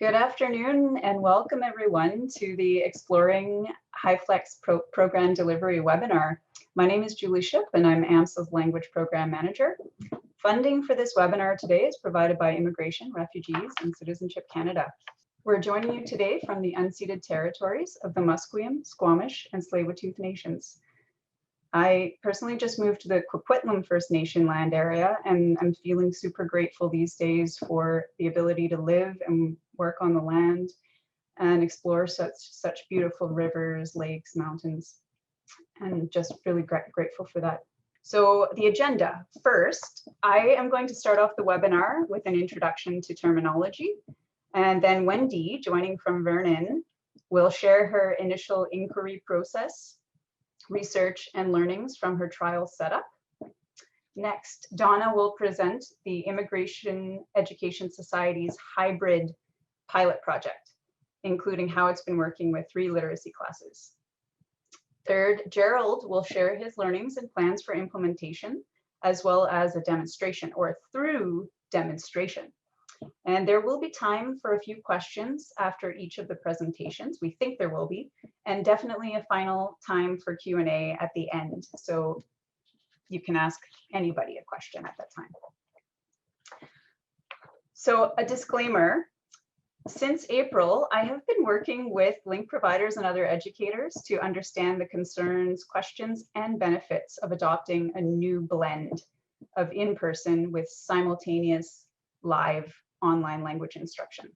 Good afternoon and welcome everyone to the Exploring HyFlex Program Delivery webinar. My name is Julie Shipp and I'm AMSA's Language Program Manager. Funding for this webinar today is provided by Immigration, Refugees and Citizenship Canada. We're joining you today from the unceded territories of the Musqueam, Squamish and Tsleil-Waututh Nations. I personally just moved to the Coquitlam First Nation land area, and I'm feeling super grateful these days for the ability to live and work on the land and explore such beautiful rivers, lakes, mountains, and just really grateful for that. So the agenda. First, I am going to start off the webinar with an introduction to terminology, and then Wendy, joining from Vernon, will share her initial inquiry process, research and learnings from her trial setup. Next, Donna will present the Immigration Education Society's hybrid pilot project, including how it's been working with 3 literacy classes. Third, Gerald will share his learnings and plans for implementation, as well as a demonstration or through demonstration. And there will be time for a few questions after each of the presentations. We think there will be, and definitely a final time for Q&A at the end. So you can ask anybody a question at that time. So a disclaimer, since April, I have been working with link providers and other educators to understand the concerns, questions, and benefits of adopting a new blend of in-person with simultaneous live online language instruction.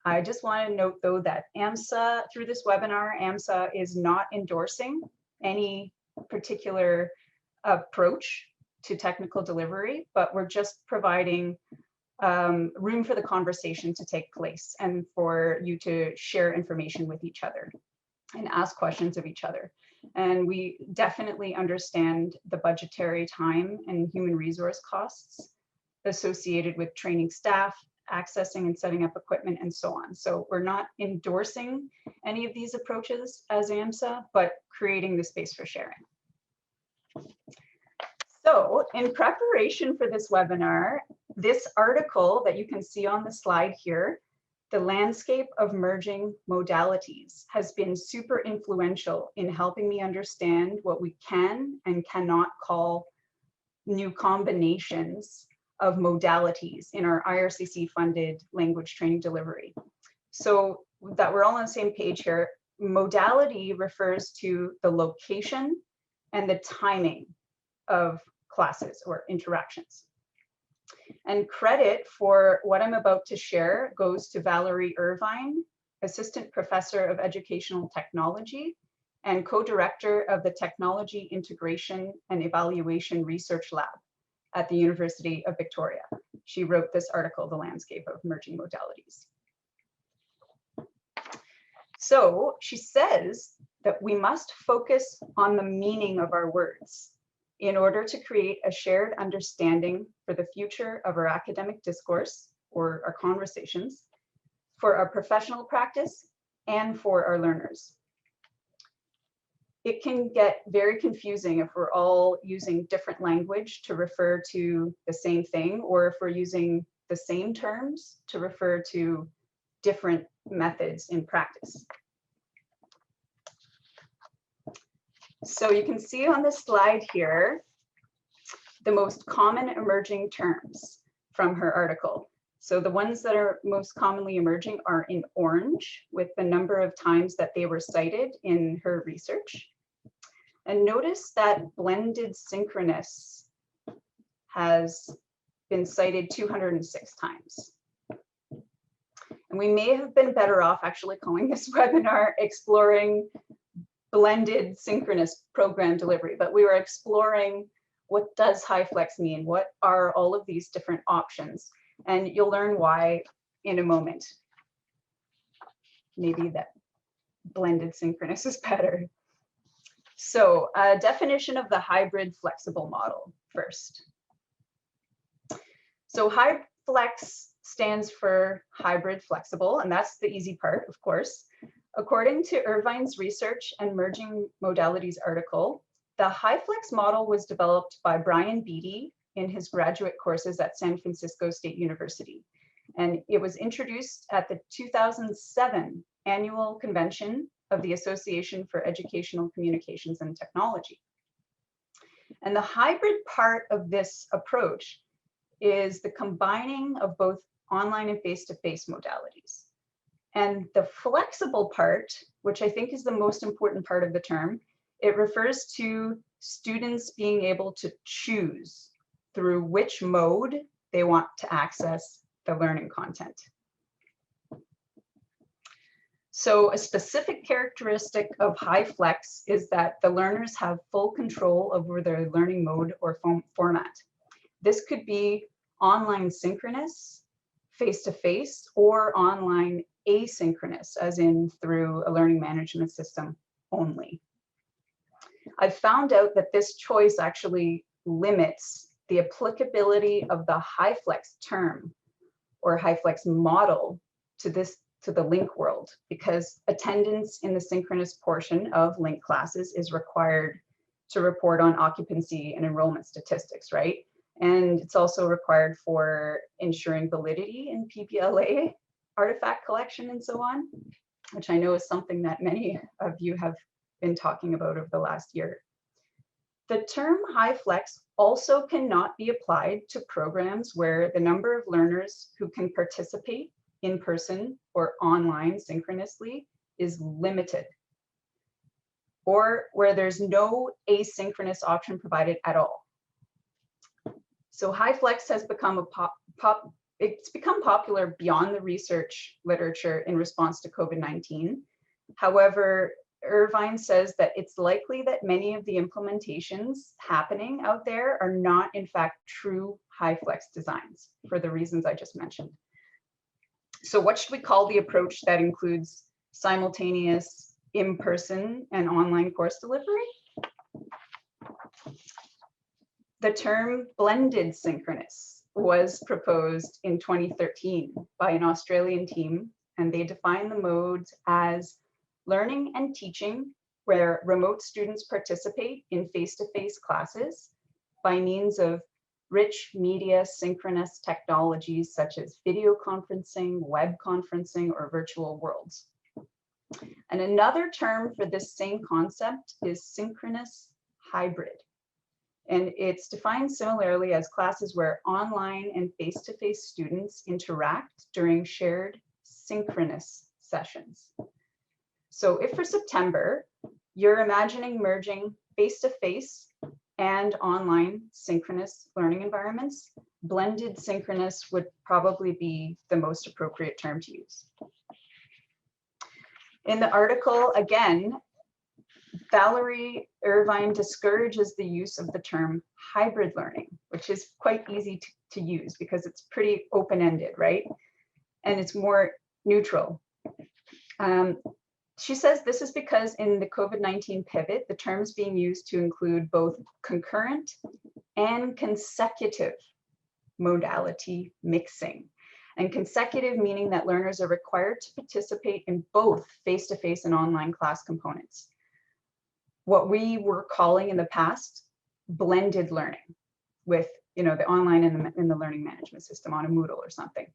I just want to note though that AMSA, through this webinar, AMSA is not endorsing any particular approach to technical delivery, but we're just providing room for the conversation to take place and for you to share information with each other and ask questions of each other. And we definitely understand the budgetary time and human resource costs associated with training staff, accessing and setting up equipment, and so on. So we're not endorsing any of these approaches as AMSA, but creating the space for sharing. So in preparation for this webinar, this article that you can see on the slide here, The Landscape of Merging Modalities, has been super influential in helping me understand what we can and cannot call new combinations of modalities in our IRCC funded language training delivery. So that we're all on the same page here, modality refers to the location and the timing of classes or interactions. And credit for what I'm about to share goes to Valerie Irvine, Assistant Professor of Educational Technology and co-director of the Technology Integration and Evaluation Research Lab at the University of Victoria. She wrote this article, The Landscape of Merging Modalities. So she says that we must focus on the meaning of our words in order to create a shared understanding for the future of our academic discourse or our conversations, for our professional practice, and for our learners. It can get very confusing if we're all using different language to refer to the same thing, or if we're using the same terms to refer to different methods in practice. So you can see on the slide here, the most common emerging terms from her article. So the ones that are most commonly emerging are in orange with the number of times that they were cited in her research. And notice that blended synchronous has been cited 206 times. And we may have been better off actually calling this webinar Exploring Blended Synchronous Program Delivery, but we were exploring what does HyFlex mean? What are all of these different options? And you'll learn why in a moment. Maybe that blended synchronous is better. So a definition of the hybrid flexible model first. So HyFlex stands for hybrid flexible, and that's the easy part, of course. According to Irvine's research and merging modalities article, the HyFlex model was developed by Brian Beattie in his graduate courses at San Francisco State University. And it was introduced at the 2007 annual convention of the Association for Educational Communications and Technology. And the hybrid part of this approach is the combining of both online and face-to-face modalities. And the flexible part, which I think is the most important part of the term, it refers to students being able to choose through which mode they want to access the learning content. So a specific characteristic of HyFlex is that the learners have full control over their learning mode or format. This could be online synchronous, face-to-face, or online asynchronous, as in through a learning management system only. I've found out that this choice actually limits the applicability of the HyFlex term or HyFlex model to the link world, because attendance in the synchronous portion of link classes is required to report on occupancy and enrollment statistics, right? And it's also required for ensuring validity in PPLA artifact collection and so on, which I know is something that many of you have been talking about over the last year. The term HyFlex also cannot be applied to programs where the number of learners who can participate in person or online synchronously is limited, or where there's no asynchronous option provided at all. So HyFlex has become it's become popular beyond the research literature in response to COVID-19. However, Irvine says that it's likely that many of the implementations happening out there are not in fact true HyFlex designs for the reasons I just mentioned. So what should we call the approach that includes simultaneous in-person and online course delivery? The term blended synchronous was proposed in 2013 by an Australian team, and they define the modes as learning and teaching where remote students participate in face-to-face classes by means of rich media synchronous technologies such as video conferencing, web conferencing, or virtual worlds. And another term for this same concept is synchronous hybrid. And it's defined similarly as classes where online and face-to-face students interact during shared synchronous sessions. So if for September, you're imagining merging face-to-face and online synchronous learning environments, blended synchronous would probably be the most appropriate term to use. In the article, again, Valerie Irvine discourages the use of the term hybrid learning, which is quite easy to use because it's pretty open-ended, right? And it's more neutral. She says this is because in the COVID-19 pivot, the terms being used to include both concurrent and consecutive modality mixing. And consecutive meaning that learners are required to participate in both face-to-face and online class components. What we were calling in the past blended learning with, you know, the online and the learning management system on a Moodle or something.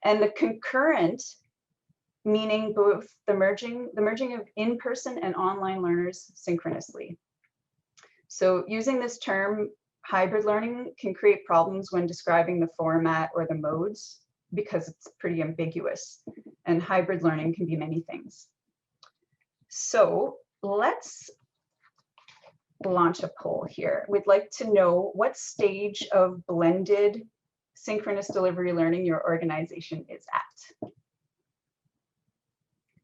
And the concurrent meaning both the merging of in-person and online learners synchronously. So using this term, hybrid learning can create problems when describing the format or the modes because it's pretty ambiguous, and hybrid learning can be many things. So let's launch a poll here. We'd like to know what stage of blended synchronous delivery learning your organization is at.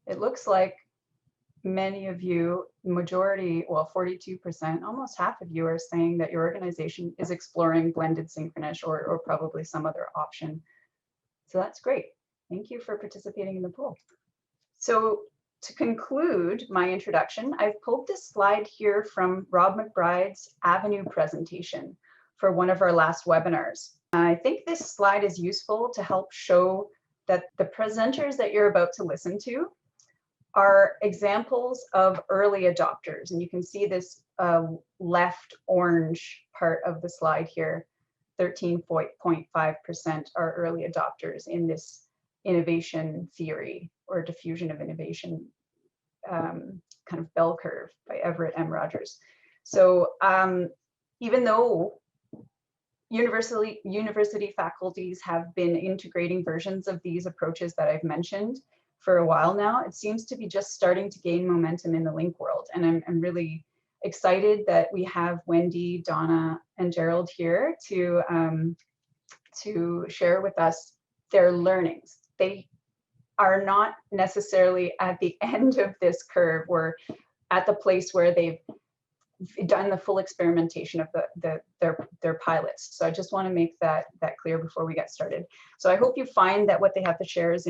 It looks like many of you, majority, well, 42%, almost half of you are saying that your organization is exploring blended synchronous or probably some other option. So that's great. Thank you for participating in the poll. So to conclude my introduction, I've pulled this slide here from Rob McBride's Avenue presentation for one of our last webinars. I think this slide is useful to help show that the presenters that you're about to listen to are examples of early adopters. And you can see this left orange part of the slide here. 13.5% are early adopters in this innovation theory or diffusion of innovation kind of bell curve by Everett M. Rogers. So even though university faculties have been integrating versions of these approaches that I've mentioned for a while now, it seems to be just starting to gain momentum in the link world. And I'm really excited that we have Wendy, Donna, and Gerald here to share with us their learnings. They are not necessarily at the end of this curve or at the place where they've done the full experimentation of their pilots. So I just want to make that clear before we get started. So I hope you find that what they have to share is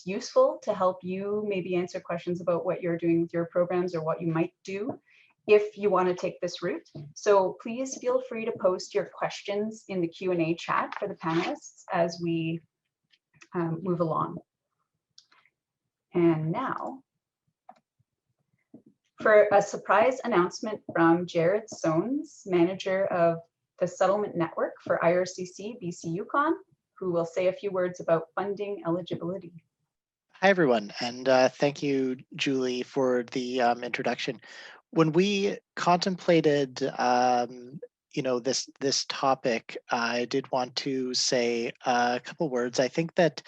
useful to help you maybe answer questions about what you're doing with your programs or what you might do if you want to take this route. So please feel free to post your questions in the Q&A chat for the panelists as we move along. And now, for a surprise announcement from Jared Soanes, manager of the Settlement Network for IRCC BC Yukon, who will say a few words about funding eligibility. Hi, everyone, and thank you, Julie, for the introduction. When we contemplated, this topic, I did want to say a couple words. I think that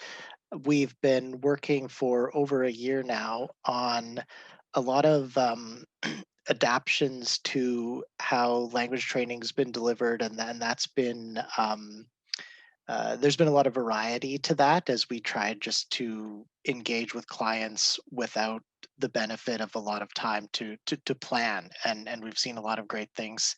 we've been working for over a year now on a lot of adaptations to how language training has been delivered, and that's been there's been a lot of variety to that as we tried just to engage with clients without the benefit of a lot of time to plan, and we've seen a lot of great things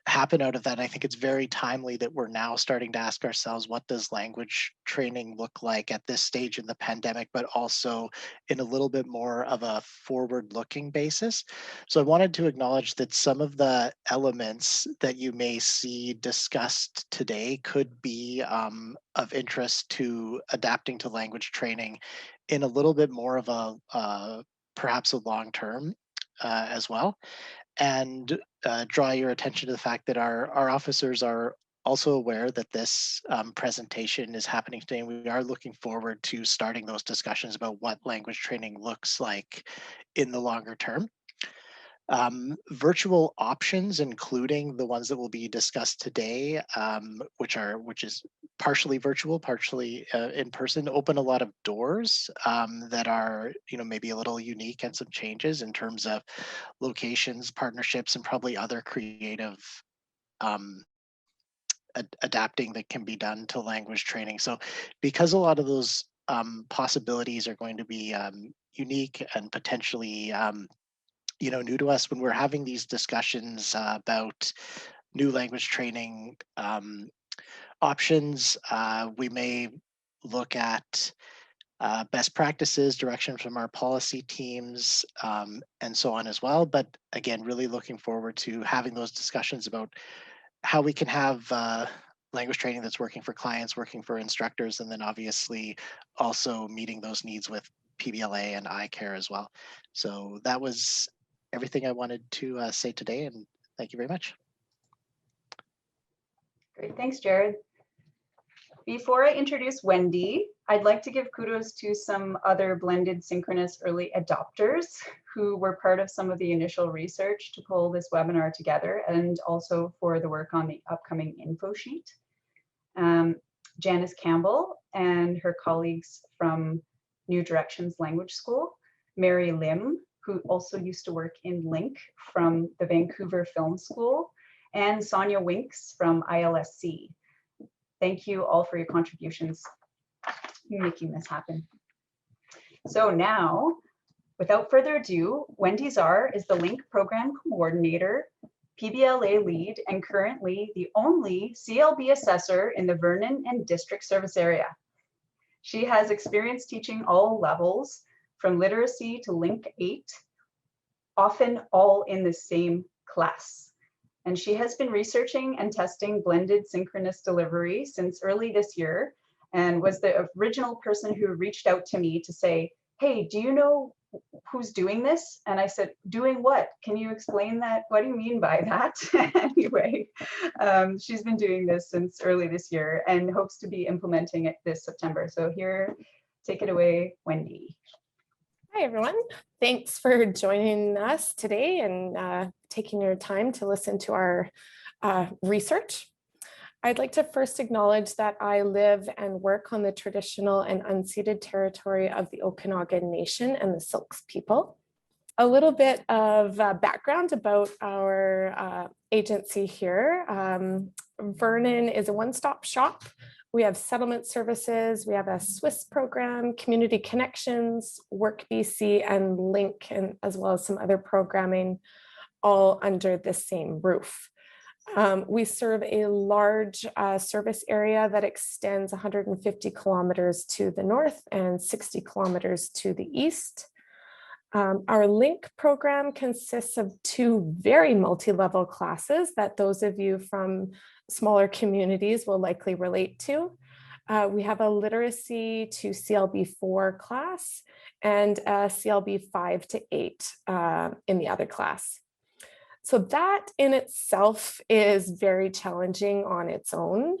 happen out of that. I think it's very timely that we're now starting to ask ourselves, what does language training look like at this stage in the pandemic, but also in a little bit more of a forward-looking basis. So I wanted to acknowledge that some of the elements that you may see discussed today could be of interest to adapting to language training in a little bit more of a perhaps a long term as well, and draw your attention to the fact that our officers are also aware that this presentation is happening today, and we are looking forward to starting those discussions about what language training looks like in the longer term. Virtual options, including the ones that will be discussed today, which is partially virtual, partially in person, open a lot of doors that are, maybe a little unique and some changes in terms of locations, partnerships, and probably other creative adapting that can be done to language training. So because a lot of those possibilities are going to be unique and potentially new to us, when we're having these discussions about new language training options, we may look at best practices, directions from our policy teams, and so on as well. But again, really looking forward to having those discussions about how we can have language training that's working for clients, working for instructors, and then obviously also meeting those needs with PBLA and iCare as well. So that was everything I wanted to say today, and thank you very much. Great, thanks, Jared. Before I introduce Wendy, I'd like to give kudos to some other blended synchronous early adopters who were part of some of the initial research to pull this webinar together, and also for the work on the upcoming info sheet. Janice Campbell and her colleagues from New Directions Language School, Mary Lim, who also used to work in Link from the Vancouver Film School, and Sonia Winks from ILSC. Thank you all for your contributions in making this happen. So now, without further ado, Wendy Czar is the Link Program Coordinator, PBLA lead, and currently the only CLB assessor in the Vernon and District Service Area. She has experience teaching all levels, from literacy to Link 8, often all in the same class. And she has been researching and testing blended synchronous delivery since early this year, and was the original person who reached out to me to say, hey, do you know who's doing this? And I said, doing what? Can you explain that? What do you mean by that? Anyway, she's been doing this since early this year and hopes to be implementing it this September. So here, take it away, Wendy. Hi, everyone. Thanks for joining us today and taking your time to listen to our research. I'd like to first acknowledge that I live and work on the traditional and unceded territory of the Okanagan Nation and the Silks people. A little bit of background about our agency here. Vernon is a one-stop shop. We have settlement services, we have a Swiss program, community connections, Work BC, and Link, and as well as some other programming, all under the same roof. We serve a large service area that extends 150 kilometers to the north and 60 kilometers to the east. Our Link program consists of two very multi-level classes that those of you from smaller communities will likely relate to. We have a literacy to CLB 4 class and a CLB 5 to 8 in the other class. So that in itself is very challenging on its own.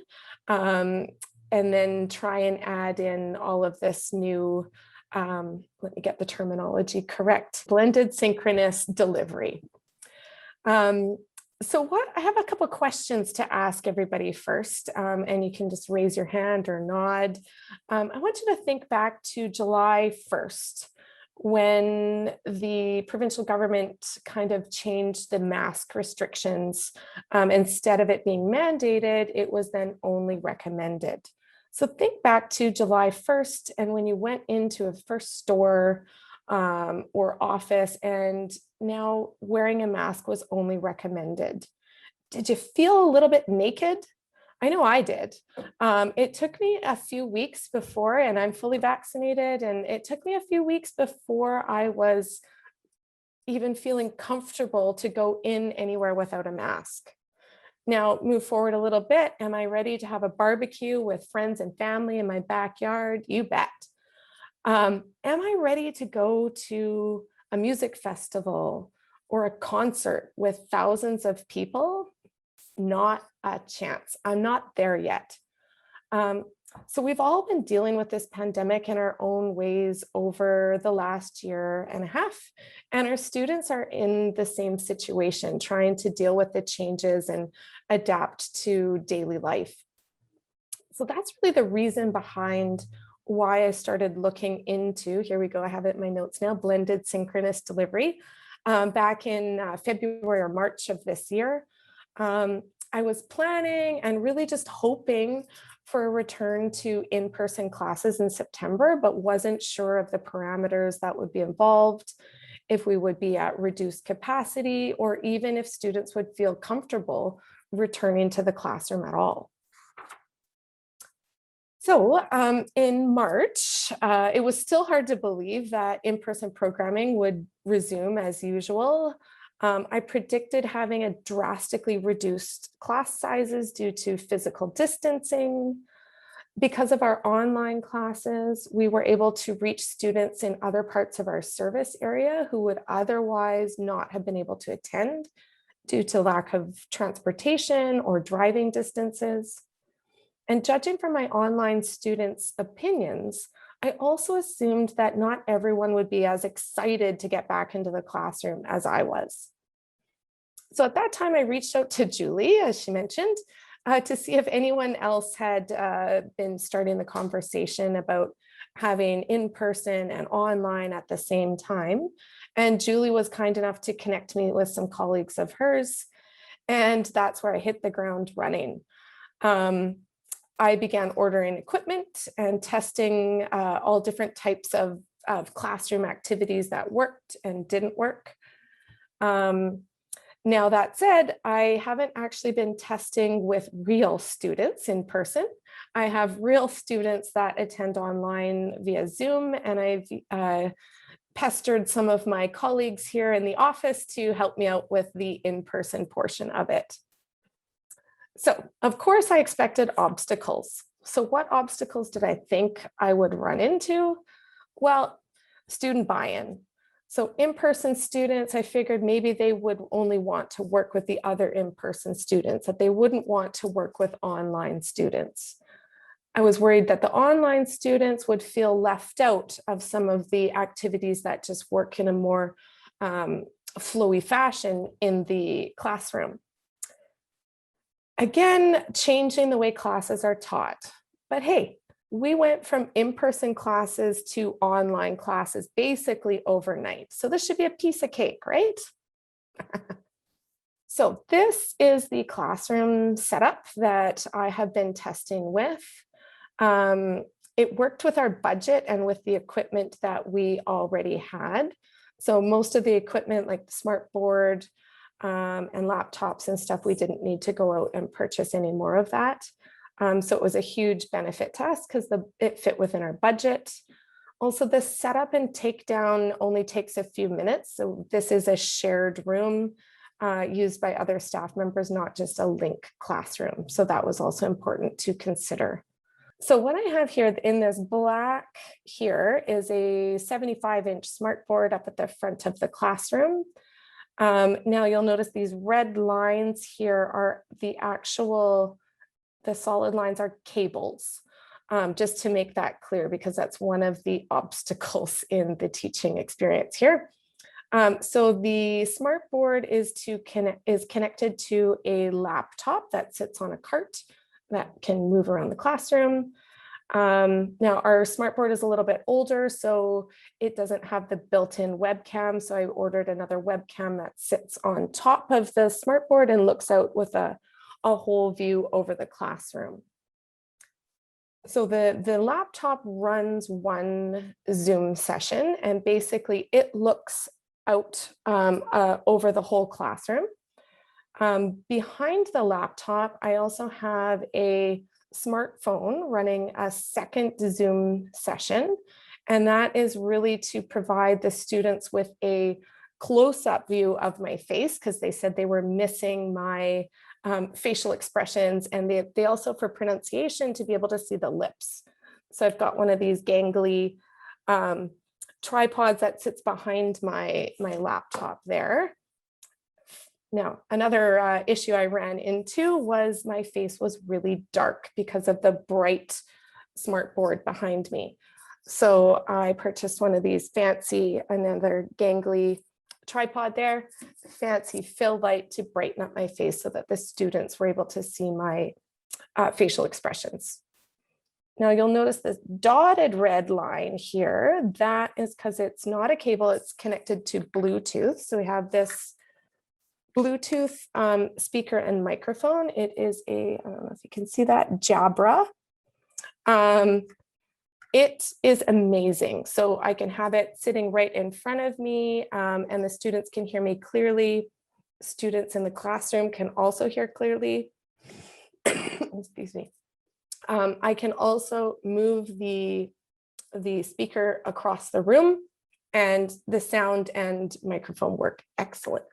And then try and add in all of this new, let me get the terminology correct, blended synchronous delivery. So I have a couple of questions to ask everybody first, and you can just raise your hand or nod. I want you to think back to July 1st, when the provincial government kind of changed the mask restrictions. Instead of it being mandated, it was then only recommended. So think back to July 1st, and when you went into a first store or office, and now wearing a mask was only recommended. Did you feel a little bit naked? I know I did. It took me a few weeks before, and I'm fully vaccinated, and it took me a few weeks before I was even feeling comfortable to go in anywhere without a mask. Now, move forward a little bit. Am I ready to have a barbecue with friends and family in my backyard? You bet. Am I ready to go to a music festival or a concert with thousands of people? Not a chance. I'm not there yet. So we've all been dealing with this pandemic in our own ways over the last year and a half, and our students are in the same situation, trying to deal with the changes and adapt to daily life. So that's really the reason behind why I started looking into, here we go, I have it in my notes now, blended synchronous delivery. Back in February or March of this year, I was planning and really just hoping for a return to in-person classes in September, but wasn't sure of the parameters that would be involved, if we would be at reduced capacity, or even if students would feel comfortable returning to the classroom at all. So in March, it was still hard to believe that in-person programming would resume as usual. I predicted having a drastically reduced class sizes due to physical distancing. Because of our online classes, we were able to reach students in other parts of our service area who would otherwise not have been able to attend due to lack of transportation or driving distances. And judging from my online students' opinions, I also assumed that not everyone would be as excited to get back into the classroom as I was. So at that time, I reached out to Julie, as she mentioned, to see if anyone else had been starting the conversation about having in-person and online at the same time. And Julie was kind enough to connect me with some colleagues of hers. And that's where I hit the ground running. I began ordering equipment and testing all different types of classroom activities that worked and didn't work. Now that said, I haven't actually been testing with real students in person. I have real students that attend online via Zoom, and I've pestered some of my colleagues here in the office to help me out with the in-person portion of it. So, of course, I expected obstacles. So what obstacles did I think I would run into? Well, student buy-in. So in-person students, I figured maybe they would only want to work with the other in-person students, that they wouldn't want to work with online students. I was worried that the online students would feel left out of some of the activities that just work in a more flowy fashion in the classroom. Again, changing the way classes are taught. But hey, we went from in-person classes to online classes basically overnight. So this should be a piece of cake, right? So this is the classroom setup that I have been testing with. It worked with our budget and with the equipment that we already had. So most of the equipment like the smart board and laptops and stuff, we didn't need to go out and purchase any more of that. So it was a huge benefit to us because it fit within our budget. Also, the setup and takedown only takes a few minutes. So this is a shared room used by other staff members, not just a link classroom. So that was also important to consider. So what I have here in this black here is a 75-inch smart board up at the front of the classroom. Now you'll notice these red lines here are the solid lines are cables, just to make that clear, because that's one of the obstacles in the teaching experience here. So the smart board is connected to a laptop that sits on a cart that can move around the classroom. Now our smart board is a little bit older, so it doesn't have the built-in webcam. So I ordered another webcam that sits on top of the smart board and looks out with a whole view over the classroom. So the laptop runs one Zoom session, and basically it looks out over the whole classroom. Behind the laptop, I also have a smartphone running a second Zoom session, and that is really to provide the students with a close-up view of my face, because they said they were missing my facial expressions, and they also, for pronunciation, to be able to see the lips. So I've got one of these gangly tripods that sits behind my laptop there. Now, another issue I ran into was my face was really dark because of the bright smart board behind me. So I purchased one of these another gangly tripod there, fancy fill light to brighten up my face so that the students were able to see my facial expressions. Now you'll notice this dotted red line here. That is because it's not a cable, it's connected to Bluetooth. So we have this Bluetooth speaker and microphone. It is I don't know if you can see that, Jabra. It is amazing. So I can have it sitting right in front of me, and the students can hear me clearly. Students in the classroom can also hear clearly. Excuse me. I can also move the speaker across the room, and the sound and microphone work excellent.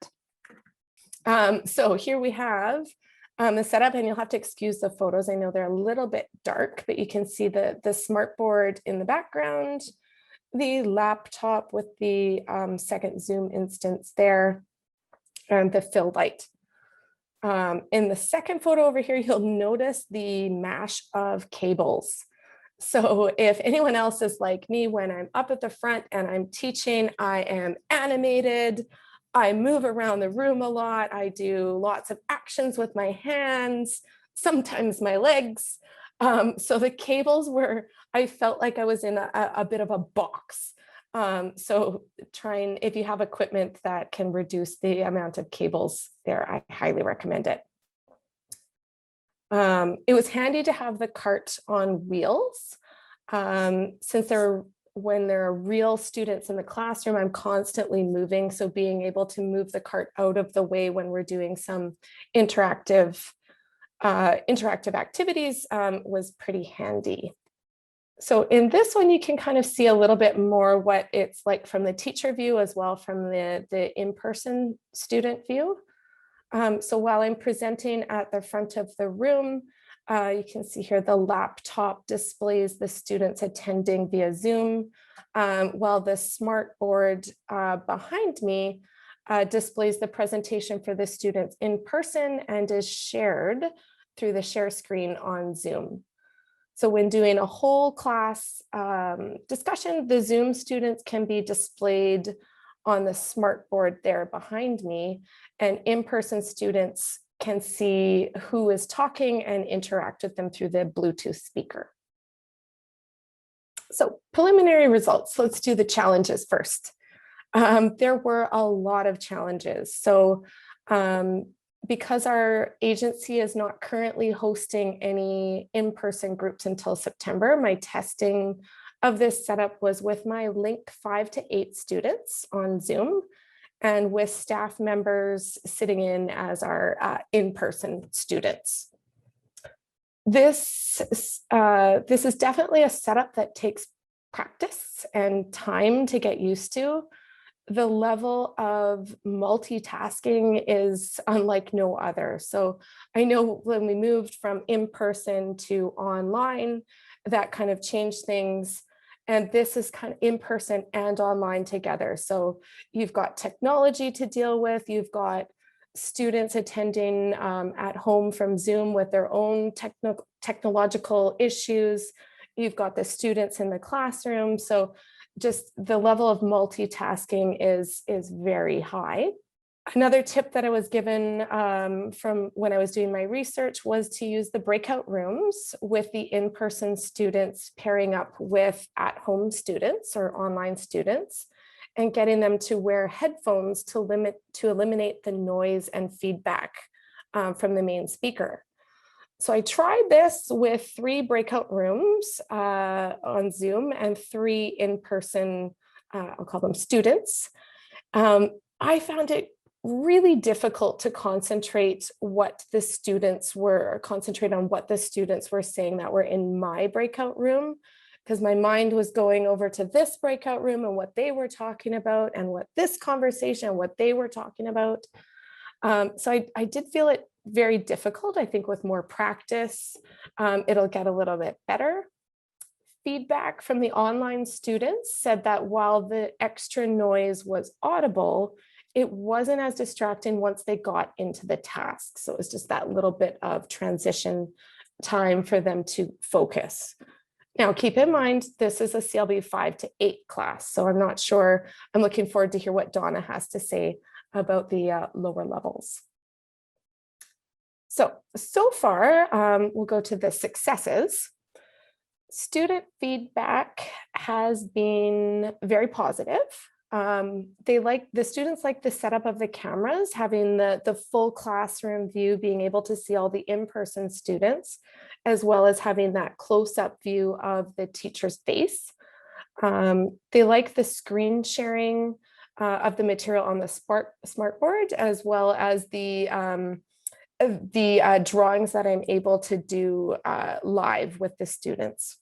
So here we have the setup, and you'll have to excuse the photos. I know they're a little bit dark, but you can see the smart board in the background, the laptop with the second Zoom instance there, and the fill light. In the second photo over here, you'll notice the mash of cables. So if anyone else is like me, when I'm up at the front and I'm teaching, I am animated. I move around the room a lot. I do lots of actions with my hands, sometimes my legs. So the cables I felt like I was in a bit of a box. So if you have equipment that can reduce the amount of cables there, I highly recommend it. It was handy to have the cart on wheels. Since when there are real students in the classroom, I'm constantly moving. So being able to move the cart out of the way when we're doing some interactive activities was pretty handy. So in this one, you can kind of see a little bit more what it's like from the teacher view as well from the in-person student view. So while I'm presenting at the front of the room, You can see here the laptop displays the students attending via Zoom, while the smart board behind me displays the presentation for the students in person and is shared through the share screen on Zoom. So when doing a whole class discussion, the Zoom students can be displayed on the smart board there behind me, and in-person students can see who is talking and interact with them through the Bluetooth speaker. So preliminary results, let's do the challenges first. There were a lot of challenges. So because our agency is not currently hosting any in-person groups until September, my testing of this setup was with my Link 5 to 8 students on Zoom and with staff members sitting in as our in-person students. This is definitely a setup that takes practice and time to get used to. The level of multitasking is unlike no other. So I know when we moved from in-person to online, that kind of changed things. And this is kind of in-person and online together. So you've got technology to deal with. You've got students attending at home from Zoom with their own technological issues. You've got the students in the classroom. So just the level of multitasking is very high. Another tip that I was given from when I was doing my research was to use the breakout rooms with the in-person students pairing up with at-home students or online students and getting them to wear headphones to eliminate the noise and feedback from the main speaker. So I tried this with 3 breakout rooms on Zoom and 3 in-person, I'll call them students. I found it really difficult to concentrate on what the students were saying that were in my breakout room, because my mind was going over to this breakout room and what they were talking about and what this conversation, what they were talking about. So I did feel it very difficult. I think with more practice, it'll get a little bit better. Feedback from the online students said that while the extra noise was audible, it wasn't as distracting once they got into the task. So it was just that little bit of transition time for them to focus. Now, keep in mind, this is a CLB 5 to 8 class. So I'm not sure, I'm looking forward to hear what Donna has to say about the lower levels. So far, we'll go to the successes. Student feedback has been very positive. The students like the setup of the cameras, having the full classroom view, being able to see all the in-person students, as well as having that close-up view of the teacher's face. They like the screen sharing of the material on the smartboard, as well as the drawings that I'm able to do live with the students.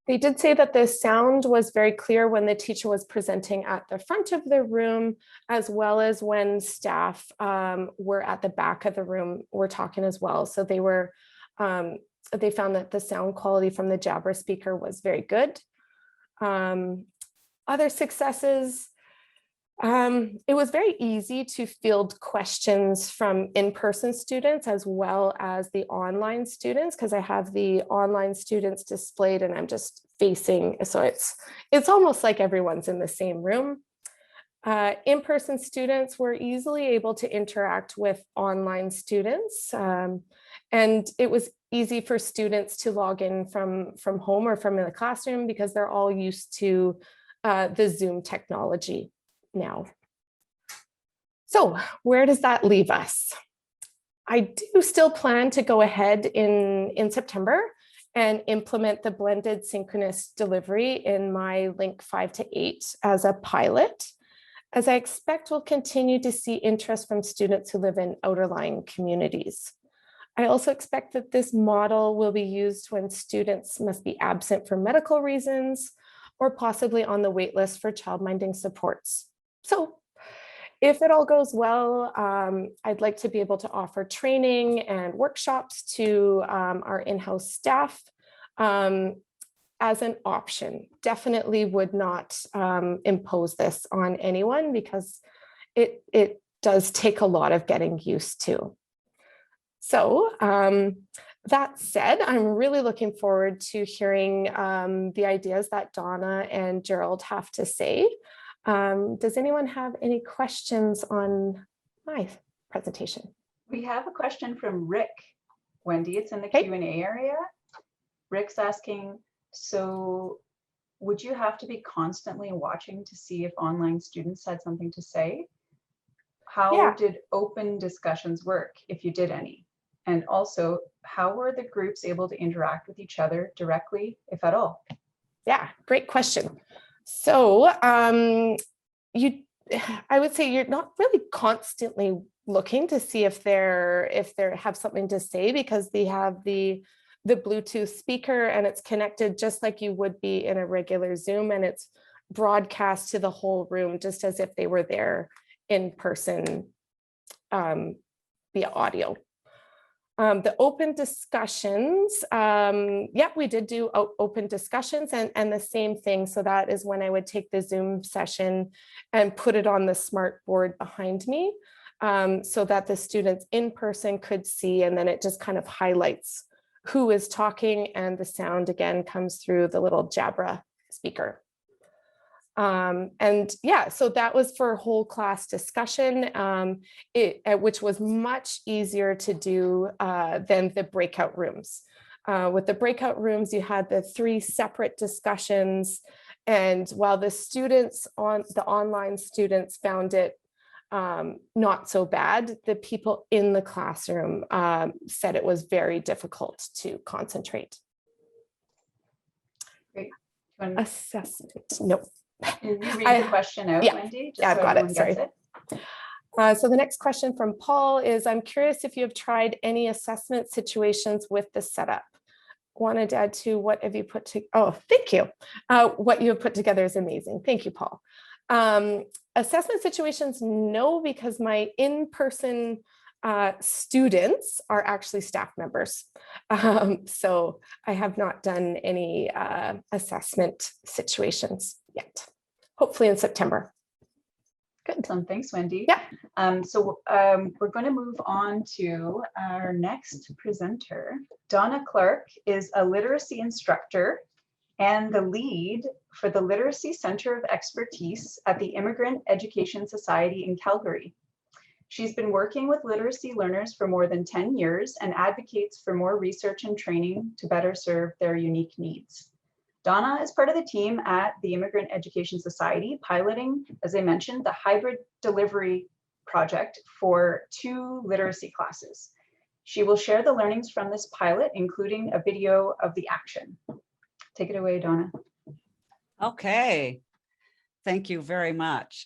They did say that the sound was very clear when the teacher was presenting at the front of the room, as well as when staff were at the back of the room were talking as well. So they found that the sound quality from the Jabra speaker was very good. Other successes, it was very easy to field questions from in-person students as well as the online students, because I have the online students displayed and I'm just facing, so it's almost like everyone's in the same room. In-person students were easily able to interact with online students, and it was easy for students to log in from home or from in the classroom because they're all used to the Zoom technology now. So where does that leave us? I do still plan to go ahead in September and implement the blended synchronous delivery in my Link 5 to 8 as a pilot, as I expect we'll continue to see interest from students who live in outer-lying communities. I also expect that this model will be used when students must be absent for medical reasons or possibly on the wait list for childminding supports. So If it all goes well, I'd like to be able to offer training and workshops to our in-house staff as an option. Definitely would not impose this on anyone because it does take a lot of getting used to. So that said, I'm really looking forward to hearing the ideas that Donna and Gerald have to say. Does anyone have any questions on my presentation? We have a question from Rick. Wendy, it's in the Okay. Q&A area. Rick's asking, so would you have to be constantly watching to see if online students had something to say? How did open discussions work, if you did any? And also, how were the groups able to interact with each other directly, if at all? Yeah, great question. So I would say you're not really constantly looking to see if they have something to say, because they have the Bluetooth speaker and it's connected just like you would be in a regular Zoom, and it's broadcast to the whole room just as if they were there in person via audio. The open discussions, we did do open discussions and the same thing. So that is when I would take the Zoom session and put it on the smart board behind me so that the students in person could see, and then it just kind of highlights who is talking, and the sound again comes through the little Jabra speaker. So that was for whole class discussion, which was much easier to do than the breakout rooms. With the breakout rooms, you had the 3 separate discussions, and while the online students found it not so bad, the people in the classroom said it was very difficult to concentrate. Great. Assessment, nope. Can you read the question out, Wendy? Just I've so got it, everyone gets it. So the next question from Paul is, I'm curious if you have tried any assessment situations with the setup. Wanted to add to what have you put to, oh, thank you. What you have put together is amazing. Thank you, Paul. Assessment situations, no, because my in-person students are actually staff members. So I have not done any assessment situations yet. Hopefully in September. Good. Awesome. Thanks, Wendy. Yeah. We're going to move on to our next presenter. Donna Clark is a literacy instructor and the lead for the Literacy Center of Expertise at the Immigrant Education Society in Calgary. She's been working with literacy learners for more than 10 years and advocates for more research and training to better serve their unique needs. Donna is part of the team at the Immigrant Education Society, piloting, as I mentioned, the hybrid delivery project for 2 literacy classes. She will share the learnings from this pilot, including a video of the action. Take it away, Donna. Okay. Thank you very much.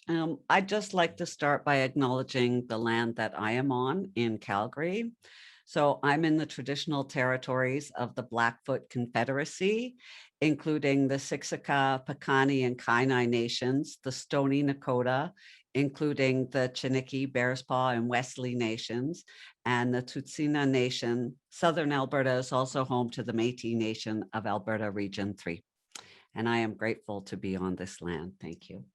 I'd just like to start by acknowledging the land that I am on in Calgary. So I'm in the traditional territories of the Blackfoot Confederacy, including the Siksika, Piikani, and Kainai nations, the Stoney Nakoda, including the Chiniki, Bearspaw, and Wesley nations, and the Tsuut'ina Nation. Southern Alberta is also home to the Métis Nation of Alberta Region 3. And I am grateful to be on this land. Thank you.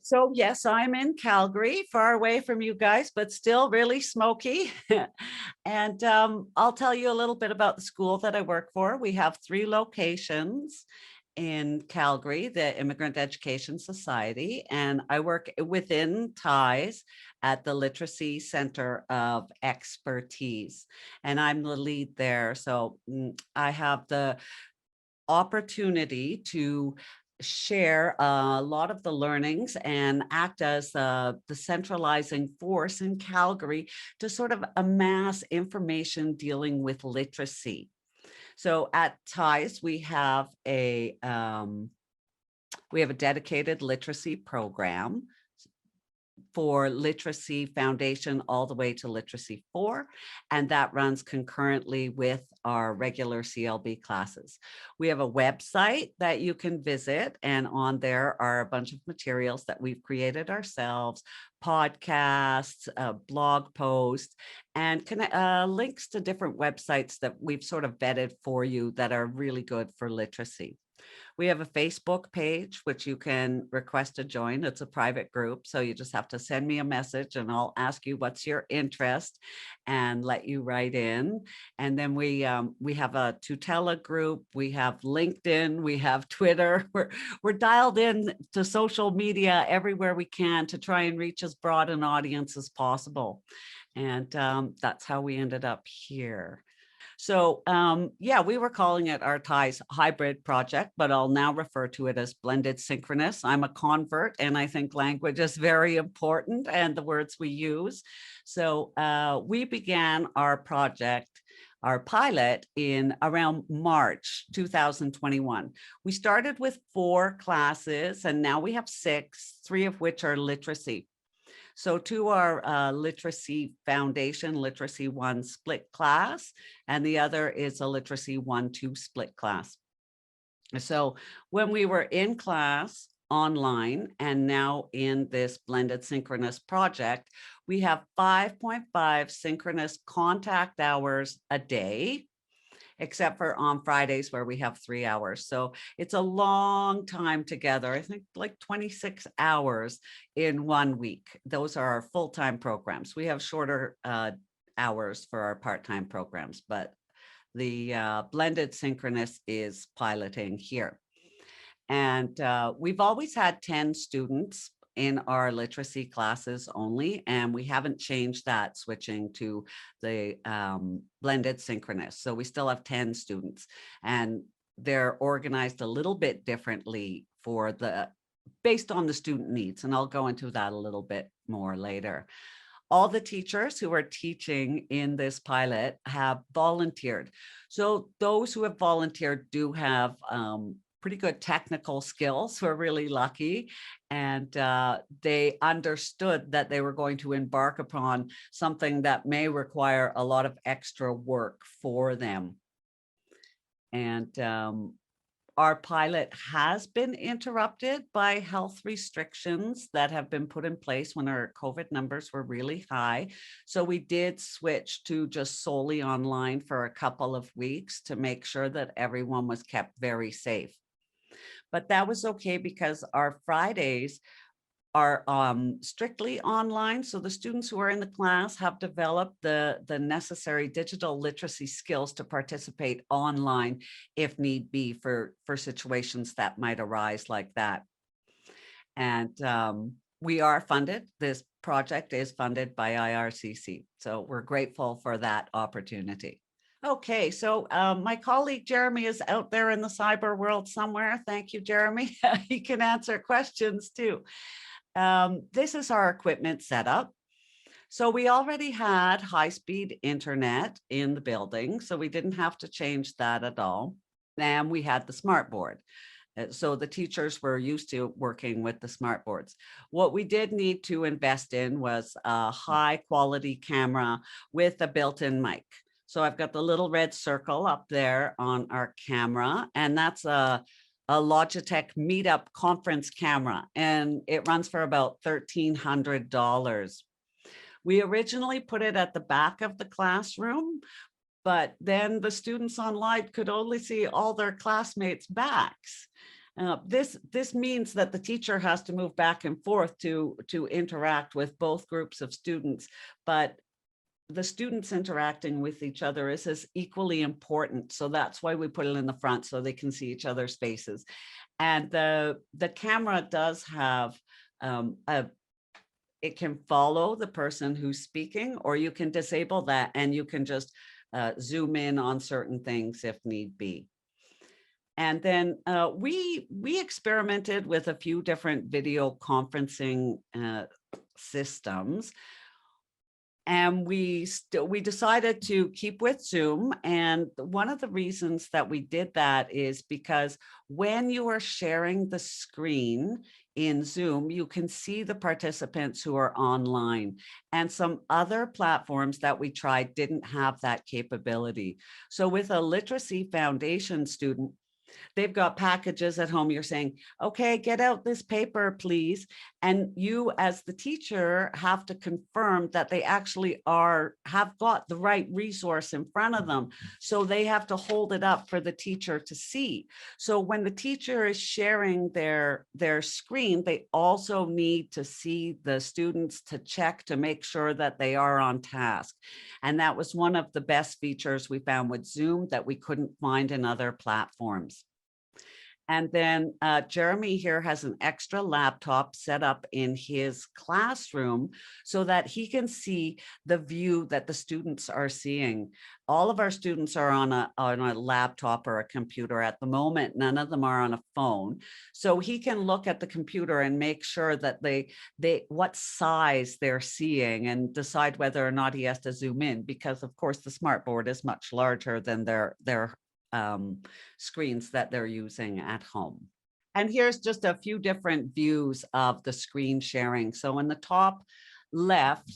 So yes, I'm in Calgary, far away from you guys, but still really smoky. And I'll tell you a little bit about the school that I work for. We have 3 locations in Calgary, the Immigrant Education Society, and I work within TIES at the Literacy Center of Expertise, and I'm the lead there. So I have the opportunity to share a lot of the learnings and act as the centralizing force in Calgary to sort of amass information dealing with literacy. So at TIES, we have a dedicated literacy program for Literacy Foundation all the way to Literacy 4, and that runs concurrently with our regular CLB classes. We have a website that you can visit, and on there are a bunch of materials that we've created ourselves, podcasts, blog posts, and links to different websites that we've sort of vetted for you that are really good for literacy. We have a Facebook page, which you can request to join. It's a private group, so you just have to send me a message and I'll ask you what's your interest and let you write in. And then we have a Tutela group, we have LinkedIn, we have Twitter. We're dialed in to social media everywhere we can to try and reach as broad an audience as possible. And that's how we ended up here. So yeah, we were calling it our TIES hybrid project, but I'll now refer to it as blended synchronous. I'm a convert and I think language is very important and the words we use. So we began our project, our pilot, in around March 2021. We started with 4 classes and now we have 6, 3 of which are literacy. So to our Literacy Foundation, Literacy 1 split class, and the other is a Literacy 1-2 split class. So when we were in class online and now in this blended synchronous project, we have 5.5 synchronous contact hours a day, except for on Fridays where we have 3 hours. So it's a long time together. I think like 26 hours in 1 week. Those are our full-time programs. We have shorter hours for our part-time programs, but the blended synchronous is piloting here. And we've always had 10 students in our literacy classes only, and we haven't changed that, switching to the blended synchronous. So we still have 10 students, and they're organized a little bit differently based on the student needs. And I'll go into that a little bit more later. All the teachers who are teaching in this pilot have volunteered. So those who have volunteered do have pretty good technical skills. We're really lucky. And they understood that they were going to embark upon something that may require a lot of extra work for them. And our pilot has been interrupted by health restrictions that have been put in place when our COVID numbers were really high. So we did switch to just solely online for a couple of weeks to make sure that everyone was kept very safe. But that was okay because our Fridays are strictly online. So the students who are in the class have developed the necessary digital literacy skills to participate online if need be for situations that might arise like that. And we are funded. This project is funded by IRCC. So we're grateful for that opportunity. Okay, so my colleague Jeremy is out there in the cyber world somewhere. Thank you, Jeremy. He can answer questions too. This is our equipment setup. So we already had high-speed internet in the building, so we didn't have to change that at all. And we had the smart board. So the teachers were used to working with the smart boards. What we did need to invest in was a high quality camera with a built-in mic. So I've got the little red circle up there on our camera, and that's a Logitech Meetup conference camera, and it runs for about $1,300. We originally put it at the back of the classroom, but then the students online could only see all their classmates' backs. This means that the teacher has to move back and forth to interact with both groups of students, but the students interacting with each other is as equally important. So that's why we put it in the front so they can see each other's faces. And the camera does have it can follow the person who's speaking, or you can disable that and you can just zoom in on certain things if need be. And then we experimented with a few different video conferencing systems. And we decided to keep with Zoom. And one of the reasons that we did that is because when you are sharing the screen in Zoom, you can see the participants who are online. And some other platforms that we tried didn't have that capability. So with a literacy foundation student, they've got packages at home. You're saying, okay, get out this paper, please. And you as the teacher have to confirm that they actually have got the right resource in front of them. So they have to hold it up for the teacher to see. So when the teacher is sharing their screen, they also need to see the students to check to make sure that they are on task. And that was one of the best features we found with Zoom that we couldn't find in other platforms. And then Jeremy here has an extra laptop set up in his classroom so that he can see the view that the students are seeing. All of our students are on a laptop or a computer at the moment. None of them are on a phone. So he can look at the computer and make sure that what size they're seeing and decide whether or not he has to zoom in, because of course the smartboard is much larger than their screens that they're using at home. And here's just a few different views of the screen sharing. So in the top left,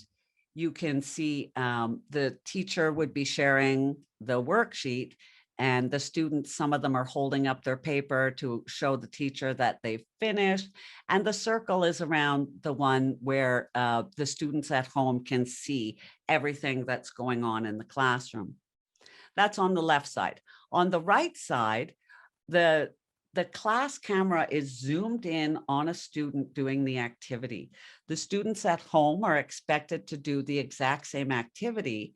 you can see the teacher would be sharing the worksheet, and the students, some of them are holding up their paper to show the teacher that they've finished. And the circle is around the one where the students at home can see everything that's going on in the classroom. That's on the left side. On the right side, the class camera is zoomed in on a student doing the activity. The students at home are expected to do the exact same activity,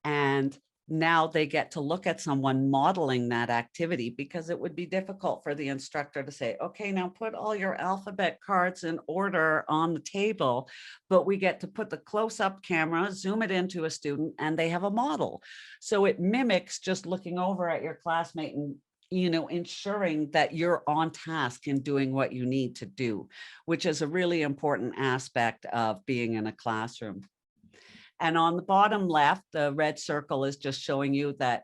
and now they get to look at someone modeling that activity, because it would be difficult for the instructor to say, okay, now put all your alphabet cards in order on the table, but we get to put the close-up camera, zoom it into a student, and they have a model. So it mimics just looking over at your classmate and ensuring that you're on task and doing what you need to do, which is a really important aspect of being in a classroom. And on the bottom left, the red circle is just showing you that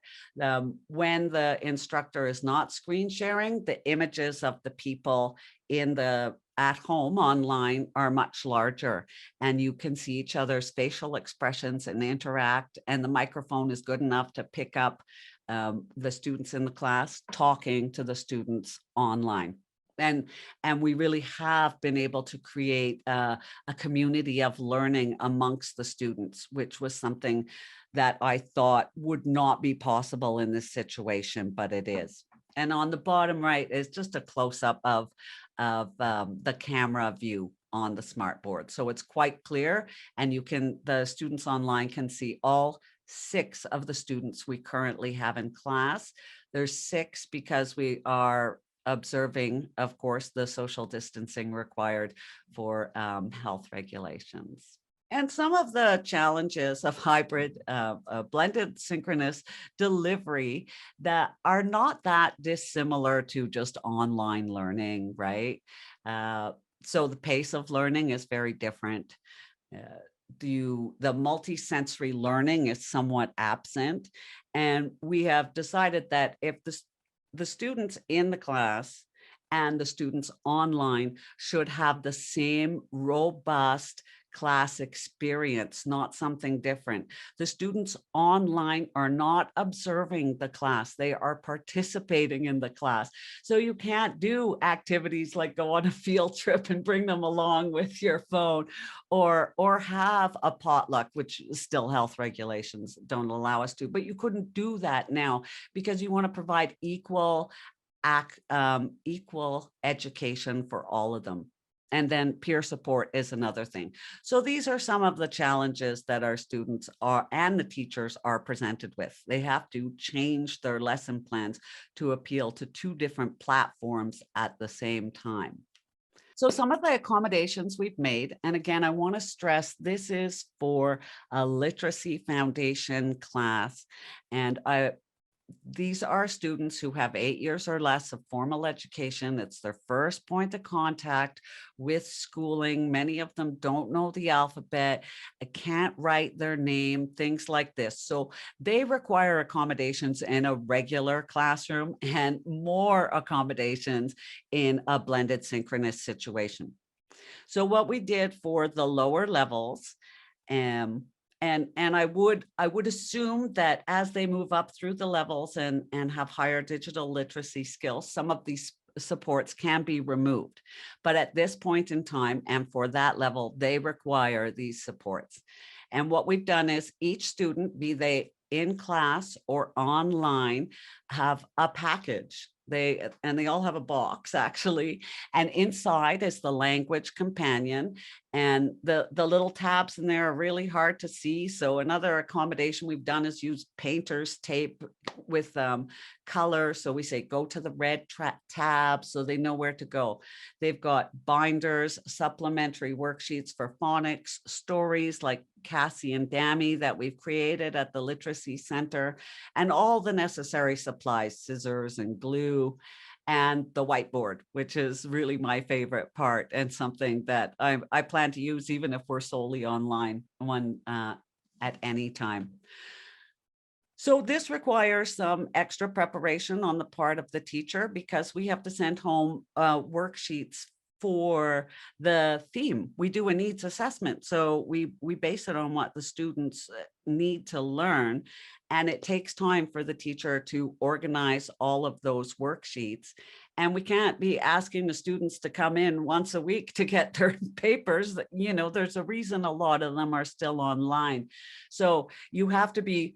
when the instructor is not screen sharing, the images of the people at home online are much larger, and you can see each other's facial expressions and interact, and the microphone is good enough to pick up the students in the class talking to the students online. And we really have been able to create a community of learning amongst the students, which was something that I thought would not be possible in this situation, but it is. And on the bottom right is just a close-up of the camera view on the smartboard. So it's quite clear, and the students online can see all 6 of the students we currently have in class. There's 6 because we are observing, of course, the social distancing required for health regulations. And some of the challenges of hybrid blended synchronous delivery that are not that dissimilar to just online learning, right? So the pace of learning is very different. The multisensory learning is somewhat absent. And we have decided that if the students in the class and the students online should have the same robust class experience, not something different. The students online are not observing the class, they are participating in the class. So you can't do activities like go on a field trip and bring them along with your phone, or have a potluck, which still health regulations don't allow us to, but you couldn't do that now because you want to provide equal education for all of them. And then peer support is another thing. So these are some of the challenges that our students and the teachers are presented with. They have to change their lesson plans to appeal to 2 different platforms at the same time. So some of the accommodations we've made, and again, I want to stress this is for a literacy foundation class, and these are students who have 8 years or less of formal education. It's their first point of contact with schooling. Many of them don't know the alphabet, can't write their name, things like this. So they require accommodations in a regular classroom and more accommodations in a blended synchronous situation. So what we did for the lower levels, and I would assume that as they move up through the levels and have higher digital literacy skills, some of these supports can be removed. But at this point in time, and for that level, they require these supports. And what we've done is each student, be they in class or online, have a package. They all have a box actually, and inside is the language companion, and the little tabs in there are really hard to see. So another accommodation we've done is use painter's tape with color. So we say go to the red tab so they know where to go. They've got binders, supplementary worksheets for phonics, stories like Cassie and Dammy that we've created at the Literacy Center, and all the necessary supplies, scissors and glue, and the whiteboard, which is really my favorite part and something that I plan to use even if we're solely online at any time. So this requires some extra preparation on the part of the teacher because we have to send home worksheets for the theme. We do a needs assessment. So we base it on what the students need to learn. And it takes time for the teacher to organize all of those worksheets. And we can't be asking the students to come in once a week to get their papers. You know, there's a reason a lot of them are still online. So you have to be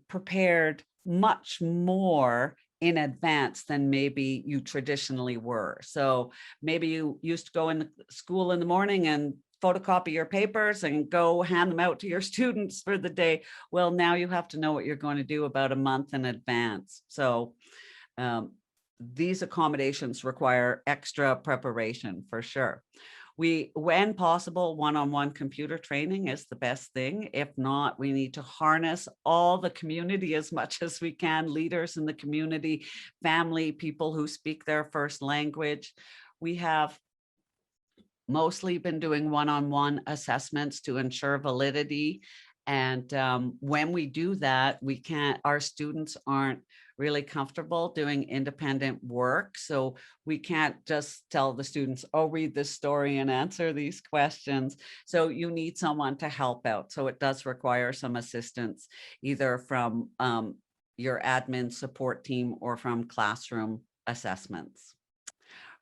prepared much more in advance than maybe you traditionally were. So maybe you used to go in school in the morning and photocopy your papers and go hand them out to your students for the day. Well, now you have to know what you're going to do about a month in advance. So these accommodations require extra preparation for sure. When possible, one-on-one computer training is the best thing. If not, we need to harness all the community as much as we can, leaders in the community, family, people who speak their first language. We have mostly been doing one-on-one assessments to ensure validity. And when we do that, our students aren't really comfortable doing independent work. So we can't just tell the students, oh, read this story and answer these questions. So you need someone to help out. So it does require some assistance, either from your admin support team or from classroom assessments.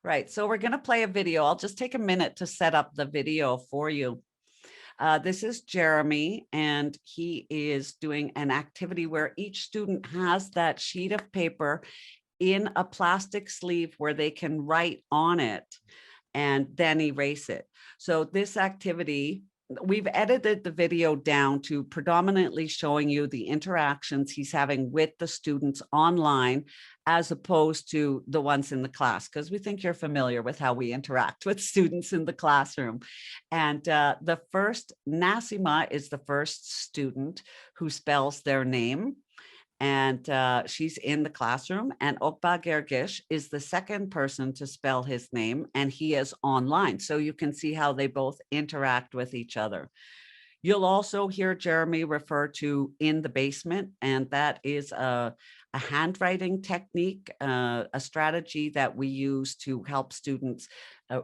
Right, so we're going to play a video. I'll just take a minute to set up the video for you. This is Jeremy, and he is doing an activity where each student has that sheet of paper in a plastic sleeve where they can write on it and then erase it. So this activity, we've edited the video down to predominantly showing you the interactions he's having with the students online as opposed to the ones in the class, because we think you're familiar with how we interact with students in the classroom. And the first, Nasima is the first student who spells their name. And she's in the classroom, and Okba Gergish is the second person to spell his name, and he is online. So you can see how they both interact with each other. You'll also hear Jeremy refer to in the basement, and that is a handwriting technique, a strategy that we use to help students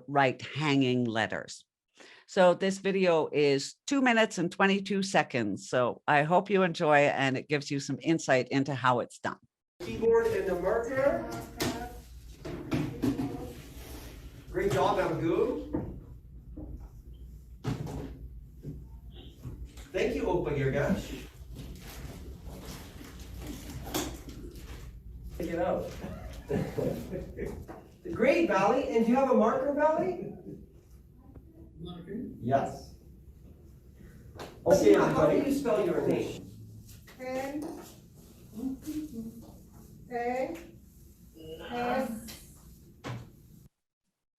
write hanging letters. So this video is 2 minutes and 22 seconds. So I hope you enjoy it and it gives you some insight into how it's done. Keyboard and the marker. Great job, Abgu. Thank you, Okba Girgash. Take it out. Great, Valley. And do you have a marker, Valley? Marker? Yes. Okay, how do you spell your name? N A S.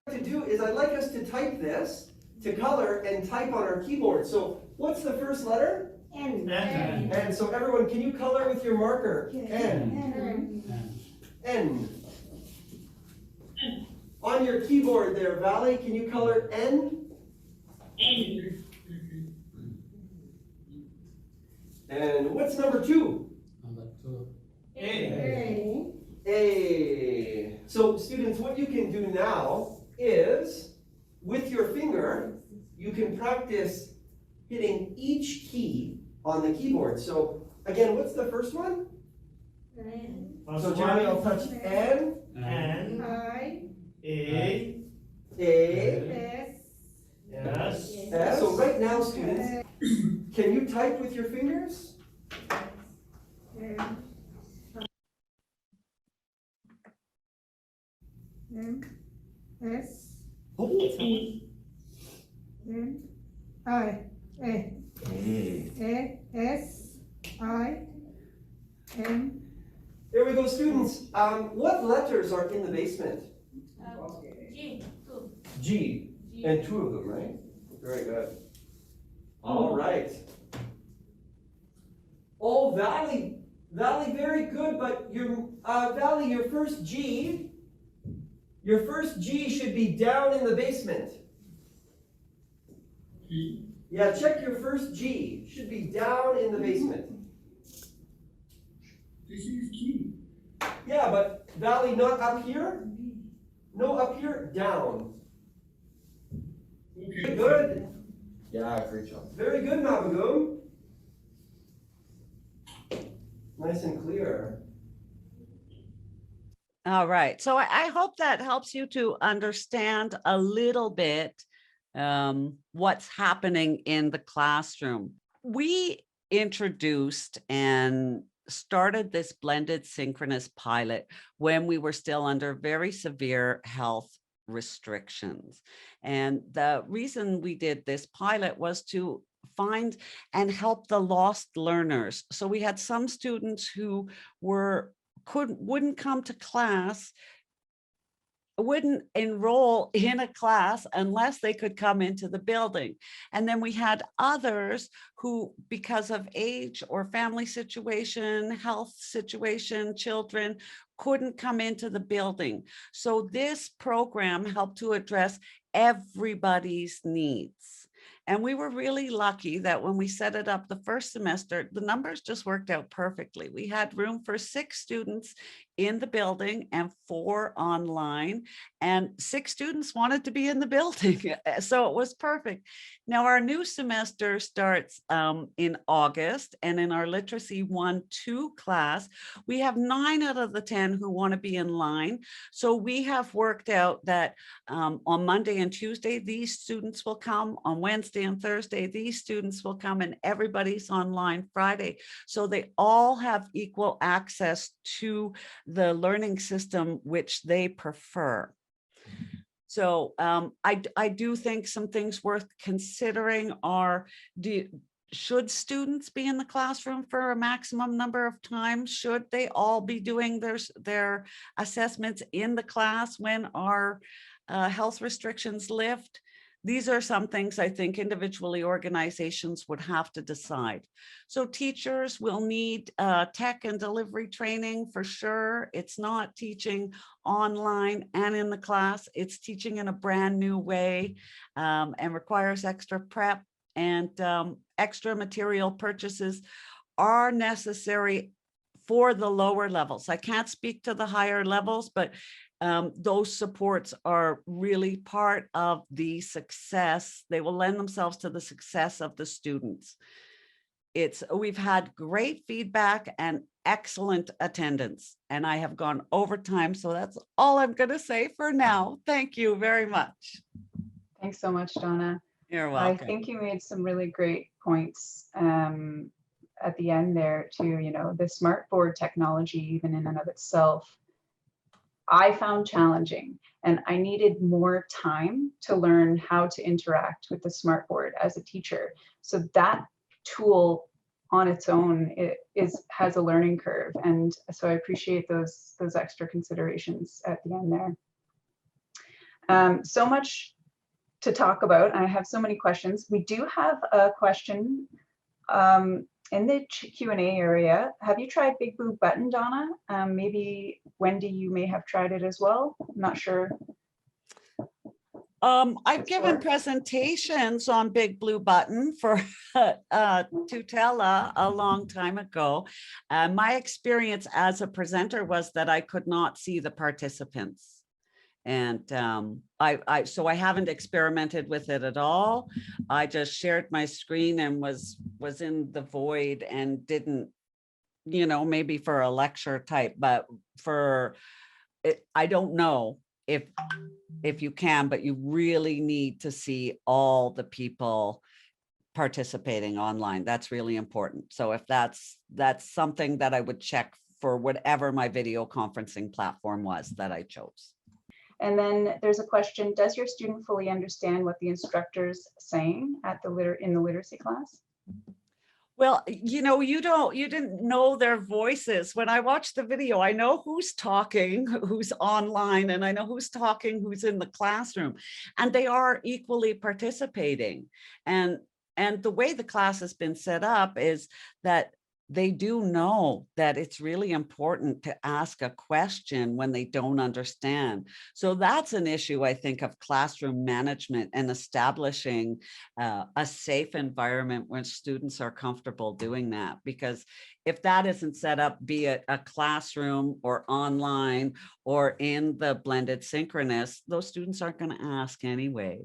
What to do is I'd like us to type this to color and type on our keyboard. So what's the first letter? And so everyone, can you color with your marker? N. N. On your keyboard there, Valley, can you color N? N. And what's number 2? Number 2. A. A. So students, what you can do now is, with your finger, you can practice hitting each key on the keyboard. So again, what's the first one? So Jeremy, I'll touch N. N. I. A. A. S. Yes. S. So right now, students, can you type with your fingers? M. S. Oh, M. I. A. A. S. I. M. There we go, students. What letters are in the basement? G. And 2 of them, right? Very good. All right. Oh, Valley, very good. But Valley, your first G should be down in the basement. G. Yeah, check your first G. Should be down in the basement. This is G. Yeah, but Valley, not up here. No, up here, down. Okay. Good. Yeah, great job. Very good, Mabagoom. Nice and clear. All right. So I hope that helps you to understand a little bit what's happening in the classroom. We introduced and started this blended synchronous pilot when we were still under very severe health restrictions. And the reason we did this pilot was to find and help the lost learners. So we had some students who wouldn't come to class, wouldn't enroll in a class unless they could come into the building. And then we had others who, because of age or family situation, health situation, children, couldn't come into the building. So this program helped to address everybody's needs. And we were really lucky that when we set it up the first semester, the numbers just worked out perfectly. We had room for 6 students in the building and 4 online, and 6 students wanted to be in the building. So it was perfect. Now our new semester starts in August, and in our literacy 1-2 class, we have 9 out of the 10 who want to be in line. So we have worked out that on Monday and Tuesday, these students will come. On Wednesday and Thursday, these students will come, and everybody's online Friday. So they all have equal access to the learning system which they prefer. So I do think some things worth considering are, should students be in the classroom for a maximum number of times? Should they all be doing their assessments in the class when our health restrictions lift? These are some things I think individually organizations would have to decide. So teachers will need tech and delivery training for sure. It's not teaching online and in the class. It's teaching in a brand new way and requires extra prep, and extra material purchases are necessary for the lower levels. I can't speak to the higher levels, but those supports are really part of the success. They will lend themselves to the success of the students. We've had great feedback and excellent attendance, and I have gone over time. So that's all I'm going to say for now. Thank you very much. Thanks so much, Donna. You're I welcome. think you made some really great points at the end there too. You know, the smartboard technology, even in and of itself, I found challenging, and I needed more time to learn how to interact with the smartboard as a teacher. So that tool on its own has a learning curve, and so I appreciate those extra considerations at the end there. So much to talk about. I have so many questions. We do have a question In the Q&A area, have you tried Big Blue Button, Donna? Maybe Wendy, you may have tried it as well. I'm not sure. I've given presentations on Big Blue Button for Tutela a long time ago. My experience as a presenter was that I could not see the participants. And so I haven't experimented with it at all. I just shared my screen and was in the void and didn't, you know, maybe for a lecture type, but for it, I don't know if you can, but you really need to see all the people participating online. That's really important. So if that's something that I would check for whatever my video conferencing platform was that I chose. And then there's a question, does your student fully understand what the instructor's saying at in the literacy class? Well, you know, you didn't know their voices. When I watched the video, I know who's talking, who's online, and I know who's talking, who's in the classroom, and they are equally participating. And the way the class has been set up is that they do know that it's really important to ask a question when they don't understand. So that's an issue, I think, of classroom management and establishing a safe environment where students are comfortable doing that. Because if that isn't set up, be it a classroom or online or in the blended synchronous, those students aren't going to ask anyway.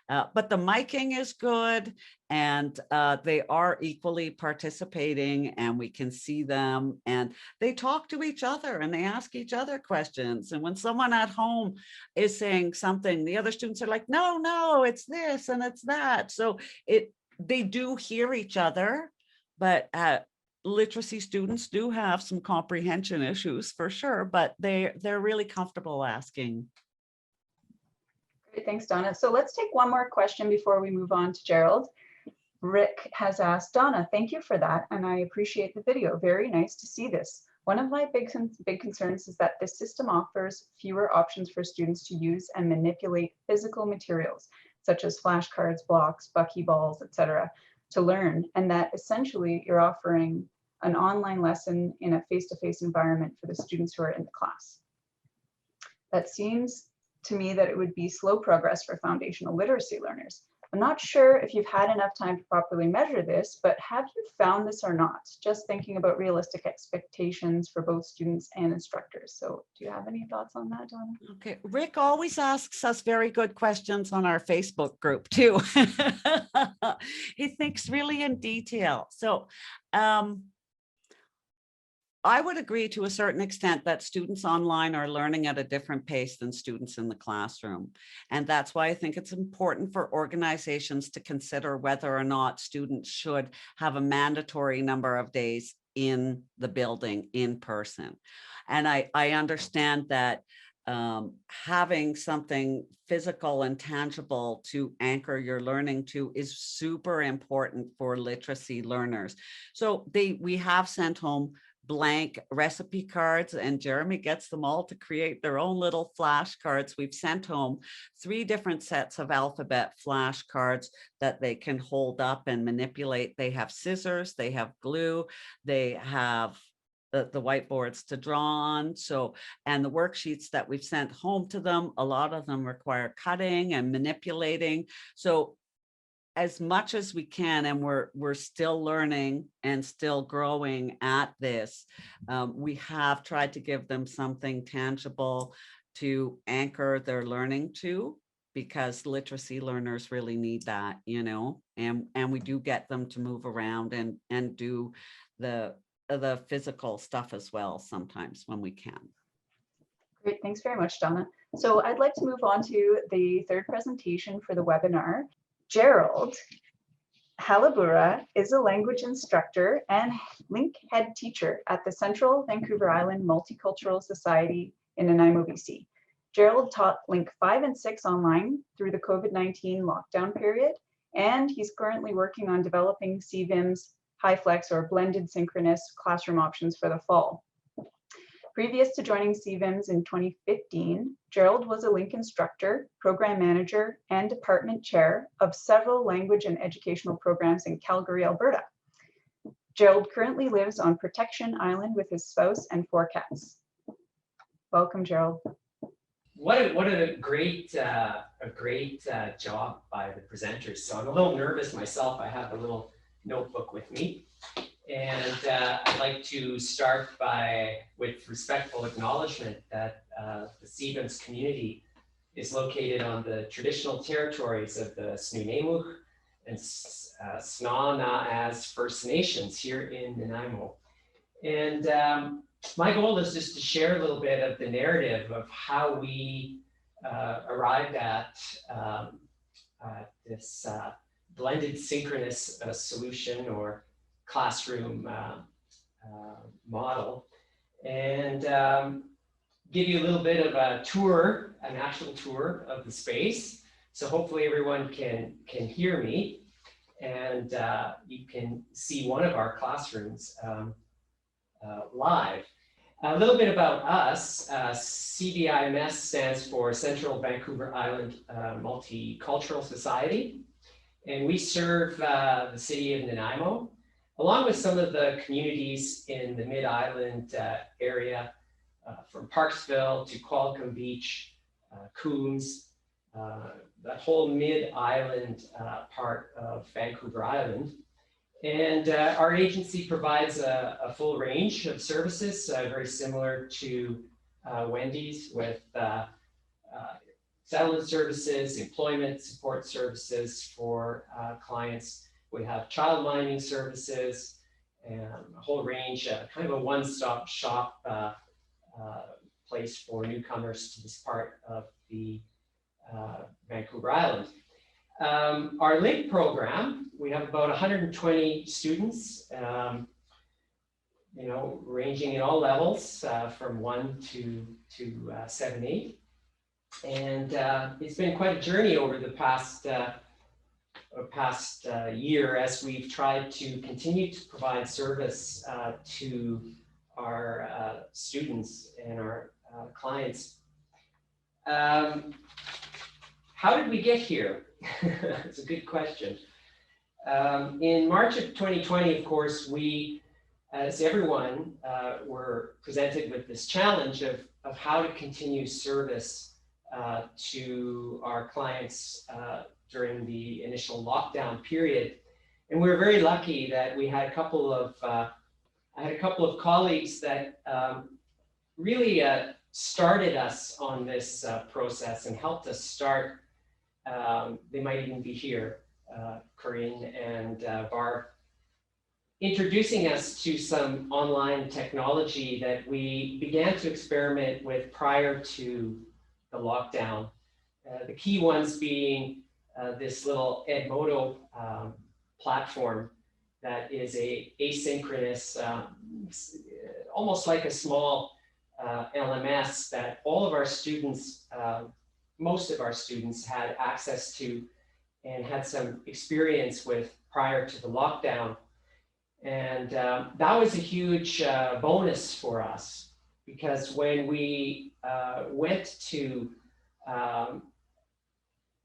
But the miking is good, and they are equally participating, and we can see them, and they talk to each other and they ask each other questions. And when someone at home is saying something, the other students are like, no, it's this and it's that. So they do hear each other, but literacy students do have some comprehension issues for sure, but they're really comfortable asking. Great, thanks, Donna. So let's take one more question before we move on to Gerald. Rick has asked, Donna, thank you for that, and I appreciate the video. Very nice to see this. One of my big concerns is that this system offers fewer options for students to use and manipulate physical materials, such as flashcards, blocks, buckyballs, etc., to learn, and that essentially you're offering an online lesson in a face-to-face environment for the students who are in the class. That seems to me that it would be slow progress for foundational literacy learners. I'm not sure if you've had enough time to properly measure this, but have you found this or not? Just thinking about realistic expectations for both students and instructors. So do you have any thoughts on that, Donna? Okay, Rick always asks us very good questions on our Facebook group too. He thinks really in detail. So I would agree to a certain extent that students online are learning at a different pace than students in the classroom. And that's why I think it's important for organizations to consider whether or not students should have a mandatory number of days in the building in person. And I understand that having something physical and tangible to anchor your learning to is super important for literacy learners. So we have sent home blank recipe cards, and Jeremy gets them all to create their own little flashcards. We've sent home 3 different sets of alphabet flashcards that they can hold up and manipulate. They have scissors, they have glue, they have the whiteboards to draw on. So, and the worksheets that we've sent home to them, a lot of them require cutting and manipulating. So as much as we can, and we're still learning and still growing at this, we have tried to give them something tangible to anchor their learning to, because literacy learners really need that, you know, and we do get them to move around and do the physical stuff as well sometimes when we can. Great, thanks very much, Donna. So I'd like to move on to the third presentation for the webinar. Gerald Halabura is a language instructor and link head teacher at the Central Vancouver Island Multicultural Society in Nanaimo, BC. Gerald taught Link 5 and 6 online through the COVID-19 lockdown period, and he's currently working on developing CVIM's HyFlex or blended synchronous classroom options for the fall. Previous to joining CVIMS in 2015, Gerald was a Link instructor, program manager, and department chair of several language and educational programs in Calgary, Alberta. Gerald currently lives on Protection Island with his spouse and 4 cats. Welcome, Gerald. What a great job by the presenters. So I'm a little nervous myself. I have a little notebook with me, and I'd like to start with respectful acknowledgement that the Stevens community is located on the traditional territories of the Snuneymuxw and Snaw-Naas First Nations here in Nanaimo. And my goal is just to share a little bit of the narrative of how we arrived at this blended synchronous solution or classroom model, and give you a little bit of a tour, an actual tour of the space. So hopefully everyone can hear me, and you can see one of our classrooms live. A little bit about us. CVIMS stands for Central Vancouver Island Multicultural Society, and we serve the city of Nanaimo, along with some of the communities in the Mid-Island area, from Parksville to Qualicum Beach, Coombs, that whole Mid-Island part of Vancouver Island. And our agency provides a full range of services, very similar to Wendy's, with settlement services, employment support services for clients. We have child minding services, and a whole range, kind of a one-stop shop place for newcomers to this part of the Vancouver Island. Our LINK program, we have about 120 students, ranging in all levels, from 1 to 7, 8. And it's been quite a journey over the past year as we've tried to continue to provide service to our students and our clients. How did we get here? It's a good question. In March of 2020, of course, we, as everyone, were presented with this challenge of how to continue service to our clients during the initial lockdown period. And we were very lucky that we had a couple of, I had a couple of colleagues that really started us on this process and helped us start. They might even be here, Corinne and Barb, introducing us to some online technology that we began to experiment with prior to the lockdown. The key ones being this little Edmodo platform that is a asynchronous, almost like a small LMS that all of our students, most of our students had access to and had some experience with prior to the lockdown. And that was a huge bonus for us, because when we went to the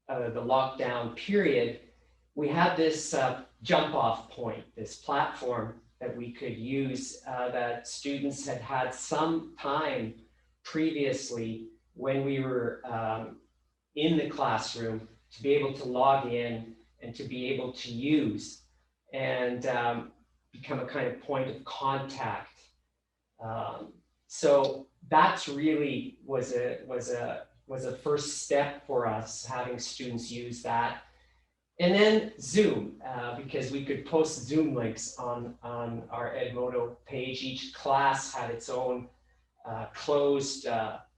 lockdown period, we had this jump off point, this platform that we could use that students had had some time previously when we were in the classroom to be able to log in and to be able to use and become a kind of point of contact. So that's really was a first step for us, having students use that. And then Zoom, because we could post Zoom links on our Edmodo page. Each class had its own closed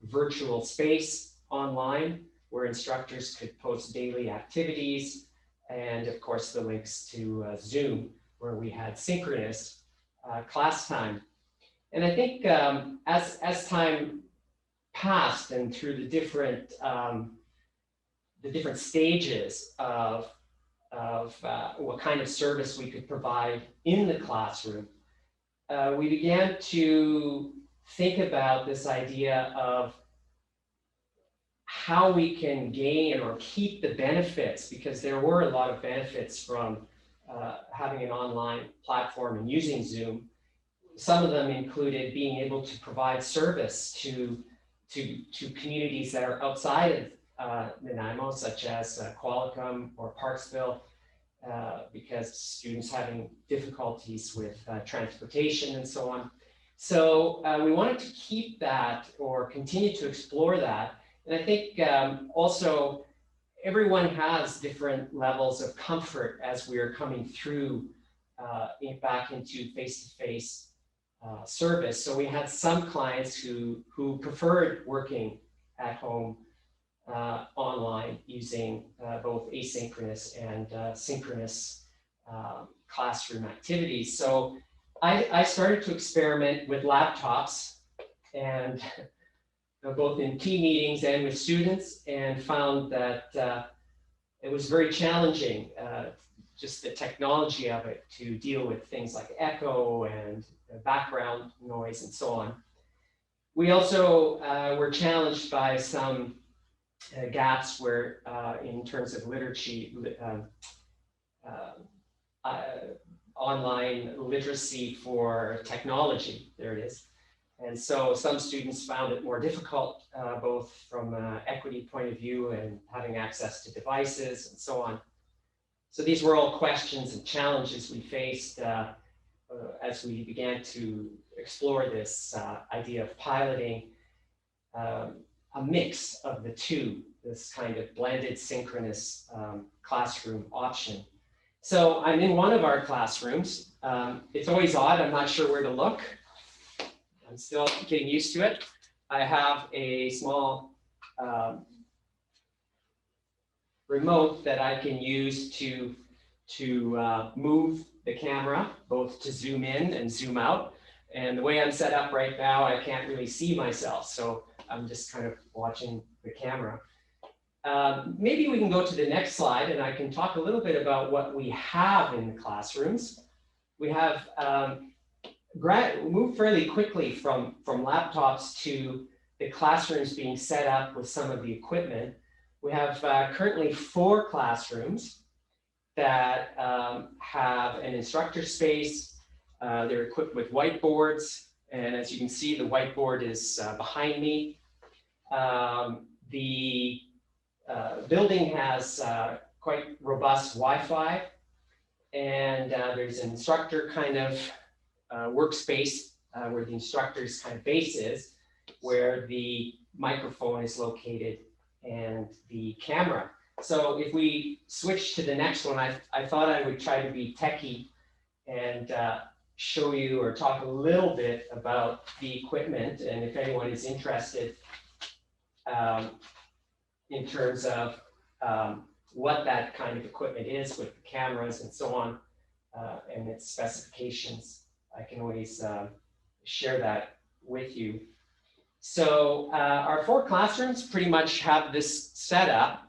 virtual space online where instructors could post daily activities, and of course the links to Zoom, where we had synchronous class time. And I think as time passed and through the different stages of what kind of service we could provide in the classroom, we began to think about this idea of how we can gain or keep the benefits, because there were a lot of benefits from having an online platform and using Zoom. Some of them included being able to provide service to communities that are outside of Nanaimo, such as Qualicum or Parksville, because students having difficulties with transportation and so on. So we wanted to keep that or continue to explore that. And I think also everyone has different levels of comfort as we are coming through back into face-to-face service. So we had some clients who preferred working at home online using both asynchronous and synchronous classroom activities. So I started to experiment with laptops and both in team meetings and with students, and found that it was very challenging, just the technology of it, to deal with things like echo and background noise and so on. We also were challenged by some gaps where, in terms of literacy, online literacy for technology, there it is. And so some students found it more difficult, both from an equity point of view and having access to devices and so on. So these were all questions and challenges we faced as we began to explore this idea of piloting a mix of the two, this kind of blended synchronous classroom option. So I'm in one of our classrooms. It's always odd, I'm not sure where to look. I'm still getting used to it. I have a small remote that I can use to move the camera, both to zoom in and zoom out. And the way I'm set up right now, I can't really see myself. So I'm just kind of watching the camera. Maybe we can go to the next slide and I can talk a little bit about what we have in the classrooms. We have moved fairly quickly from laptops to the classrooms being set up with some of the equipment. We have currently 4 classrooms that have an instructor space. They're equipped with whiteboards, and as you can see, the whiteboard is behind me. The building has quite robust Wi-Fi, and there's an instructor kind of workspace where the instructor's kind of base is, where the microphone is located and the camera. So if we switch to the next one, I thought I would try to be techie and show you or talk a little bit about the equipment, and if anyone is interested in terms of what that kind of equipment is with the cameras and so on, and its specifications, I can always share that with you. So our 4 classrooms pretty much have this setup,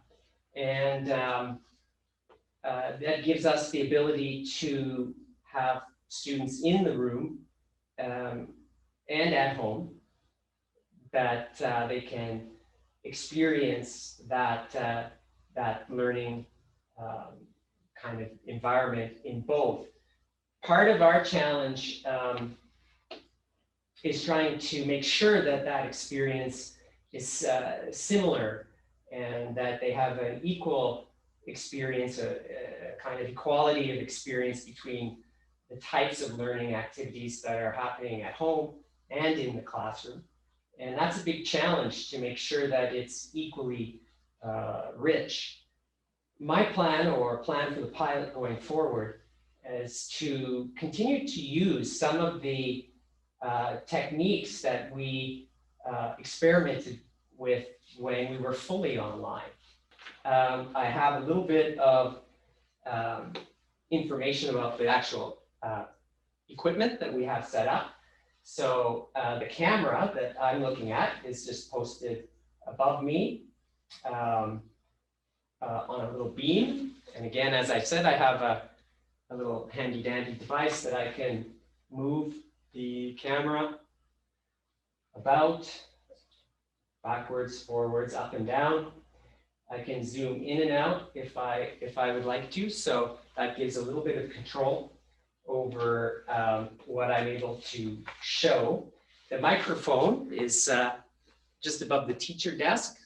and that gives us the ability to have students in the room and at home that they can experience that learning kind of environment in both. Part of our challenge is trying to make sure that that experience is similar and that they have an equal experience, a kind of equality of experience between the types of learning activities that are happening at home and in the classroom. And that's a big challenge, to make sure that it's equally rich. My plan, or plan for the pilot going forward, is to continue to use some of the techniques that we experimented with when we were fully online. I have a little bit of information about the actual equipment that we have set up. So the camera that I'm looking at is just posted above me on a little beam. And again, as I said, I have a little handy dandy device that I can move the camera about, backwards, forwards, up and down. I can zoom in and out if I would like to. So that gives a little bit of control over what I'm able to show. The microphone is just above the teacher desk.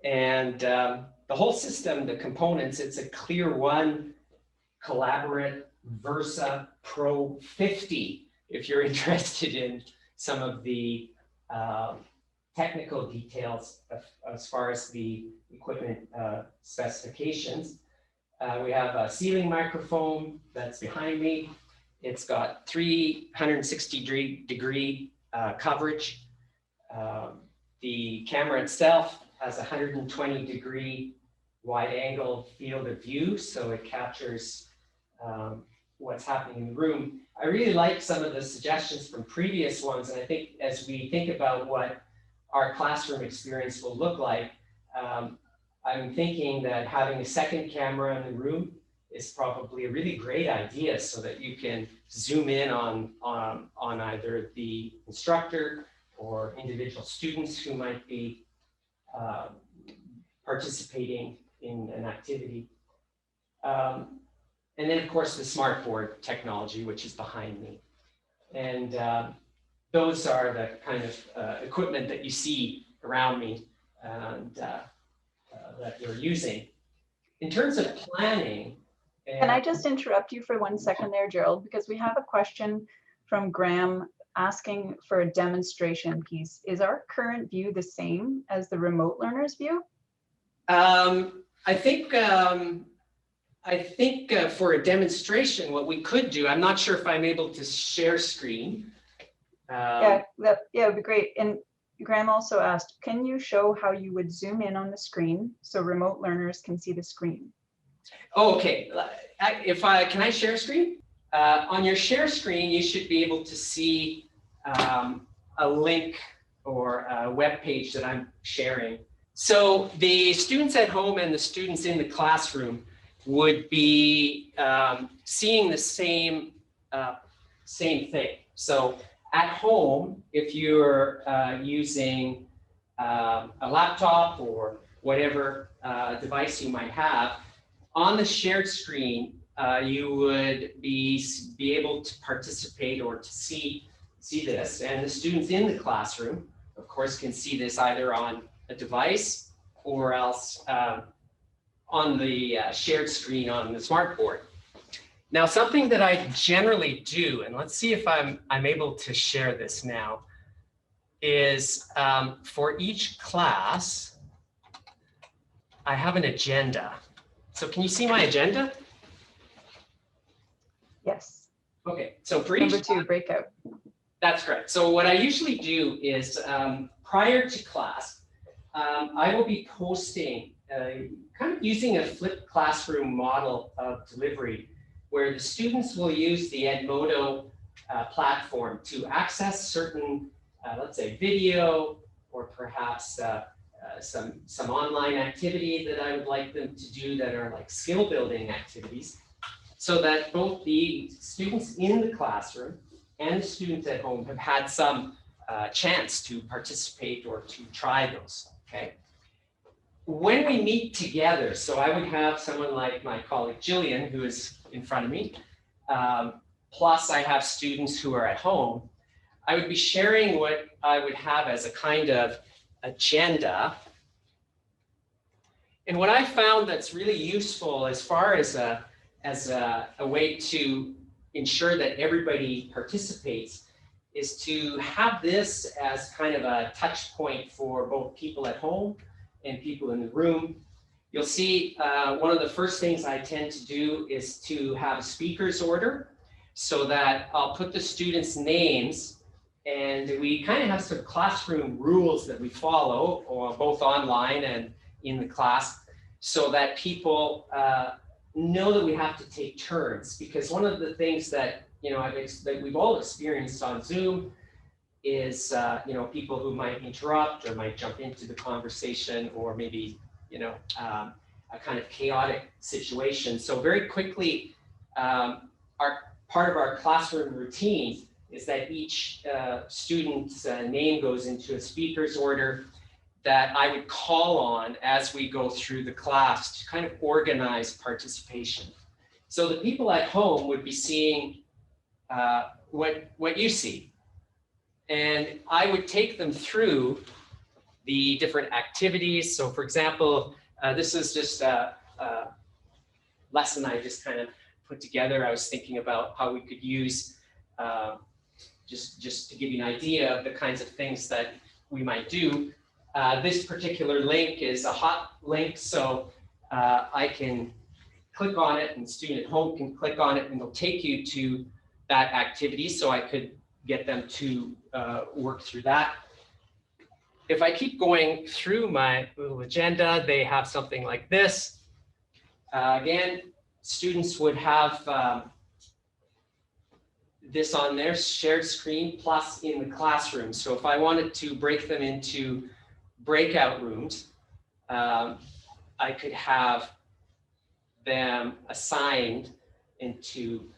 And the whole system, the components, it's a Clear One Collaborate Versa Pro 50, if you're interested in some of the technical details as far as the equipment specifications. We have a ceiling microphone that's behind me. It's got 360-degree coverage. The camera itself has a 120-degree wide-angle field of view, so it captures what's happening in the room. I really like some of the suggestions from previous ones, and I think as we think about what our classroom experience will look like, I'm thinking that having a second camera in the room is probably a really great idea, so that you can zoom in on either the instructor or individual students who might be participating in an activity. And then of course the smartboard technology, which is behind me. And those are the kind of equipment that you see around me and that we're using. In terms of planning. Can I just interrupt you for 1 second there, Gerald, because we have a question from Graham asking for a demonstration piece. Is our current view the same as the remote learners view? I think for a demonstration, what we could do, I'm not sure if I'm able to share screen. Yeah, that would be great. And Graham also asked, can you show how you would zoom in on the screen so remote learners can see the screen? Oh, okay. Can I share screen? On your share screen, you should be able to see a link or a web page that I'm sharing. So the students at home and the students in the classroom would be seeing the same thing. So at home, if you're using a laptop or whatever device you might have, on the shared screen, you would be able to participate or to see this. And the students in the classroom, of course, can see this either on a device or else on the shared screen on the smartboard. Now, something that I generally do, and let's see if I'm able to share this now, is for each class, I have an agenda. So can you see my agenda? Yes. Okay, so for each Number 2, breakout. That's correct. So what I usually do is prior to class, I will be posting, kind of using a flipped classroom model of delivery, where the students will use the Edmodo platform to access certain, let's say, video or perhaps some online activity that I would like them to do that are like skill building activities, so that both the students in the classroom and the students at home have had some chance to participate or to try those, okay? When we meet together, so I would have someone like my colleague Jillian, who is in front of me, plus I have students who are at home, I would be sharing what I would have as a kind of agenda. And what I found that's really useful as far as a way to ensure that everybody participates is to have this as kind of a touch point for both people at home and people in the room. You'll see one of the first things I tend to do is to have a speaker's order, so that I'll put the students' names, and we kind of have some classroom rules that we follow, or both online and in the class, so that people know that we have to take turns. Because one of the things that that we've all experienced on Zoom is people who might interrupt or might jump into the conversation, or maybe a kind of chaotic situation. So very quickly, part of our classroom routine is that each student's name goes into a speaker's order that I would call on as we go through the class to kind of organize participation. So the people at home would be seeing what you see. And I would take them through the different activities. So for example, this is just a lesson I just kind of put together. I was thinking about how we could use, just to give you an idea of the kinds of things that we might do. This particular link is a hot link, so I can click on it and the student at home can click on it and it'll take you to that activity, so I could get them to work through that. If I keep going through my little agenda, they have something like this. Again, students would have this on their shared screen plus in the classroom. So if I wanted to break them into breakout rooms, I could have them assigned into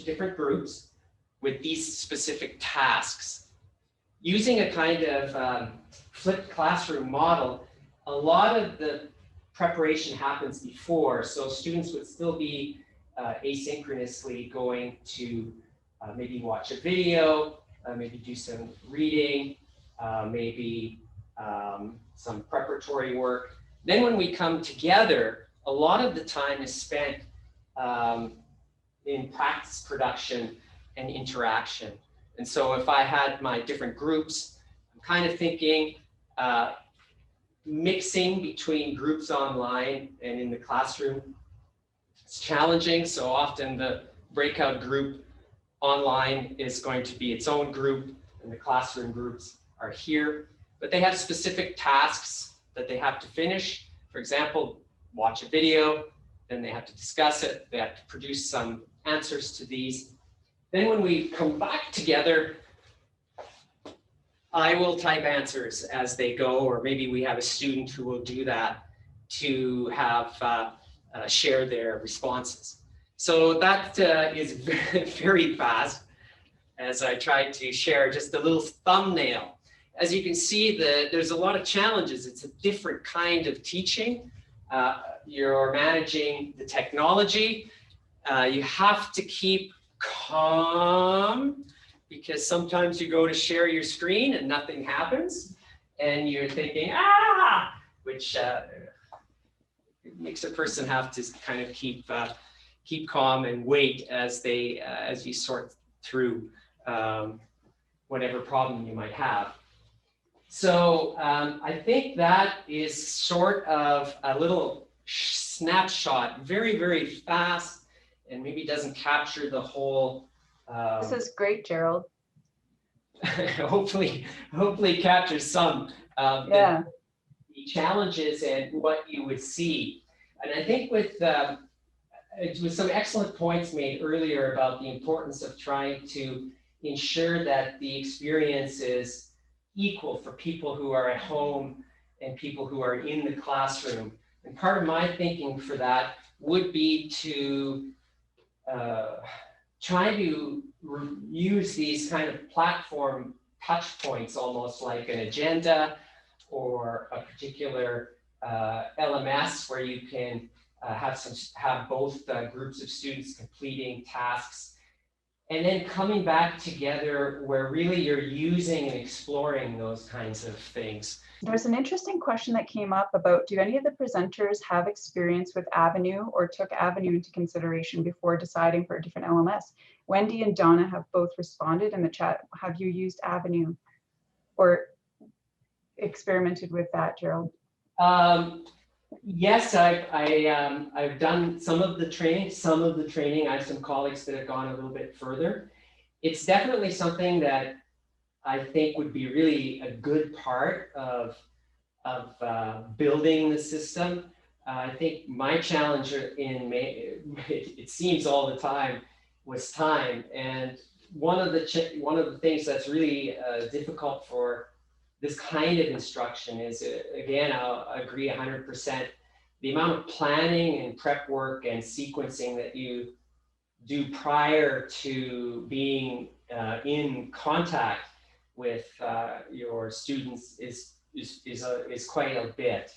different groups with these specific tasks. Using a kind of flipped classroom model, a lot of the preparation happens before, so students would still be asynchronously going to maybe watch a video, maybe do some reading, maybe some preparatory work. Then when we come together, a lot of the time is spent in practice production and interaction. And so if I had my different groups, I'm kind of thinking mixing between groups online and in the classroom. It's challenging, so often the breakout group online is going to be its own group and the classroom groups are here, but they have specific tasks that they have to finish. For example, watch a video, then they have to discuss it, they have to produce some answers to these. Then when we come back together, I will type answers as they go, or maybe we have a student who will do that to have share their responses. So that is very fast as I try to share just a little thumbnail. As you can see, there's a lot of challenges. It's a different kind of teaching. You're managing the technology. You have to keep calm because sometimes you go to share your screen and nothing happens and you're thinking, which makes a person have to kind of keep calm and wait as you sort through whatever problem you might have. So I think that is sort of a little snapshot, very, very fast, and maybe doesn't capture the whole. This is great, Gerald. hopefully captures some of the challenges and what you would see. And I think with some excellent points made earlier about the importance of trying to ensure that the experience is equal for people who are at home and people who are in the classroom. And part of my thinking for that would be to try to use these kind of platform touch points, almost like an agenda or a particular LMS where you can have both groups of students completing tasks and then coming back together where really you're using and exploring those kinds of things. There's an interesting question that came up about, do any of the presenters have experience with Avenue or took Avenue into consideration before deciding for a different LMS? Wendy and Donna have both responded in the chat. Have you used Avenue or experimented with that, Gerald? Yes, I've done some of the training. I have some colleagues that have gone a little bit further. It's definitely something that I think would be really a good part of building the system. I think my challenge it seems all the time was time, and one of the things that's really difficult for this kind of instruction is, again, I'll agree 100%, the amount of planning and prep work and sequencing that you do prior to being in contact with your students is quite a bit.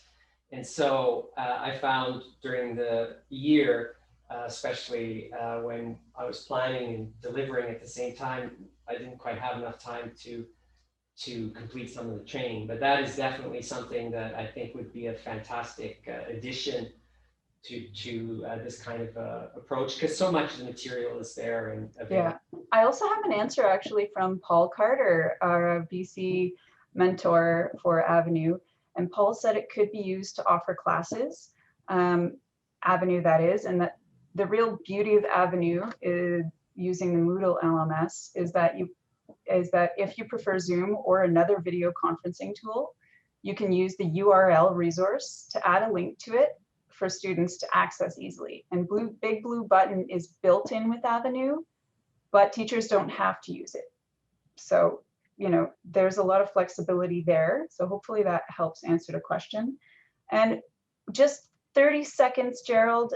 And so I found during the year, especially when I was planning and delivering at the same time. I didn't quite have enough time to complete some of the training, but that is definitely something that I think would be a fantastic addition to this kind of approach, because so much of the material is there and available. Yeah, I also have an answer actually from Paul Carter, our BC mentor for Avenue, and Paul said it could be used to offer classes, Avenue that is, and that the real beauty of Avenue is using the Moodle LMS is that if you prefer Zoom or another video conferencing tool, you can use the URL resource to add a link to it for students to access easily. And big blue button is built in with Avenue, but teachers don't have to use it. So, you know, there's a lot of flexibility there. So hopefully that helps answer the question. And just 30 seconds, Gerald,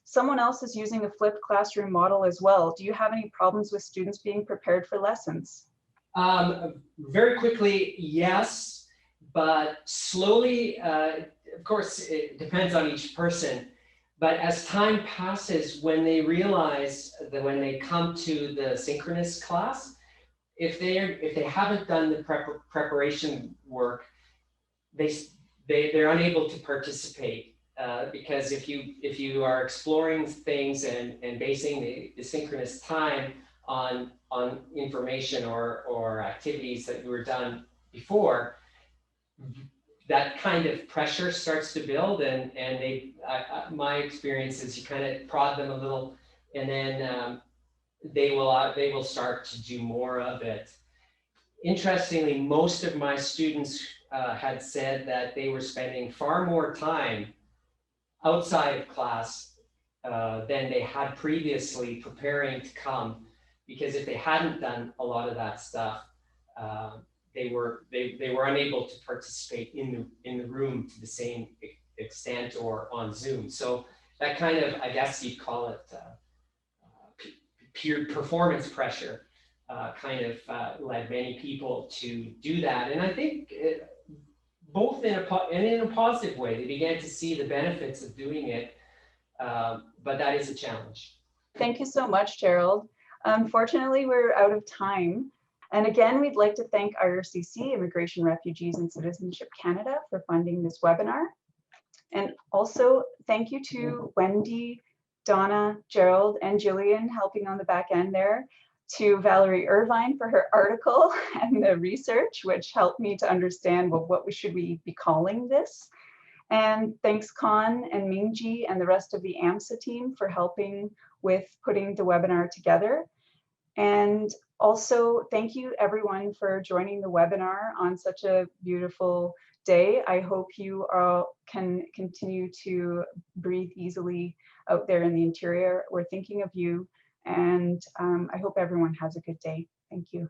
someone else is using a flipped classroom model as well. Do you have any problems with students being prepared for lessons? Very quickly, yes, but slowly, of course, it depends on each person. But as time passes, when they realize that when they come to the synchronous class, if they haven't done the preparation work, they're unable to participate. Because if you are exploring things and basing the synchronous time on information or activities that were done before, that kind of pressure starts to build, and my experience is you kind of prod them a little, and then they will start to do more of it. Interestingly, most of my students had said that they were spending far more time outside of class than they had previously preparing to come, because if they hadn't done a lot of that stuff, they were unable to participate in the room to the same extent or on Zoom. So that kind of, I guess you'd call it peer performance pressure, kind of led many people to do that. And I think both in a positive way, they began to see the benefits of doing it, but that is a challenge. Thank you so much, Gerald. Unfortunately, we're out of time. And again, we'd like to thank IRCC, Immigration, Refugees and Citizenship Canada, for funding this webinar. And also thank you to Wendy, Donna, Gerald, and Jillian helping on the back end there, to Valerie Irvine for her article and the research, which helped me to understand, well, what should we be calling this? And thanks Con and Mingji and the rest of the AMSA team for helping with putting the webinar together. And also thank you everyone for joining the webinar on such a beautiful day. I hope you all can continue to breathe easily out there in the interior. We're thinking of you, and I hope everyone has a good day. Thank you.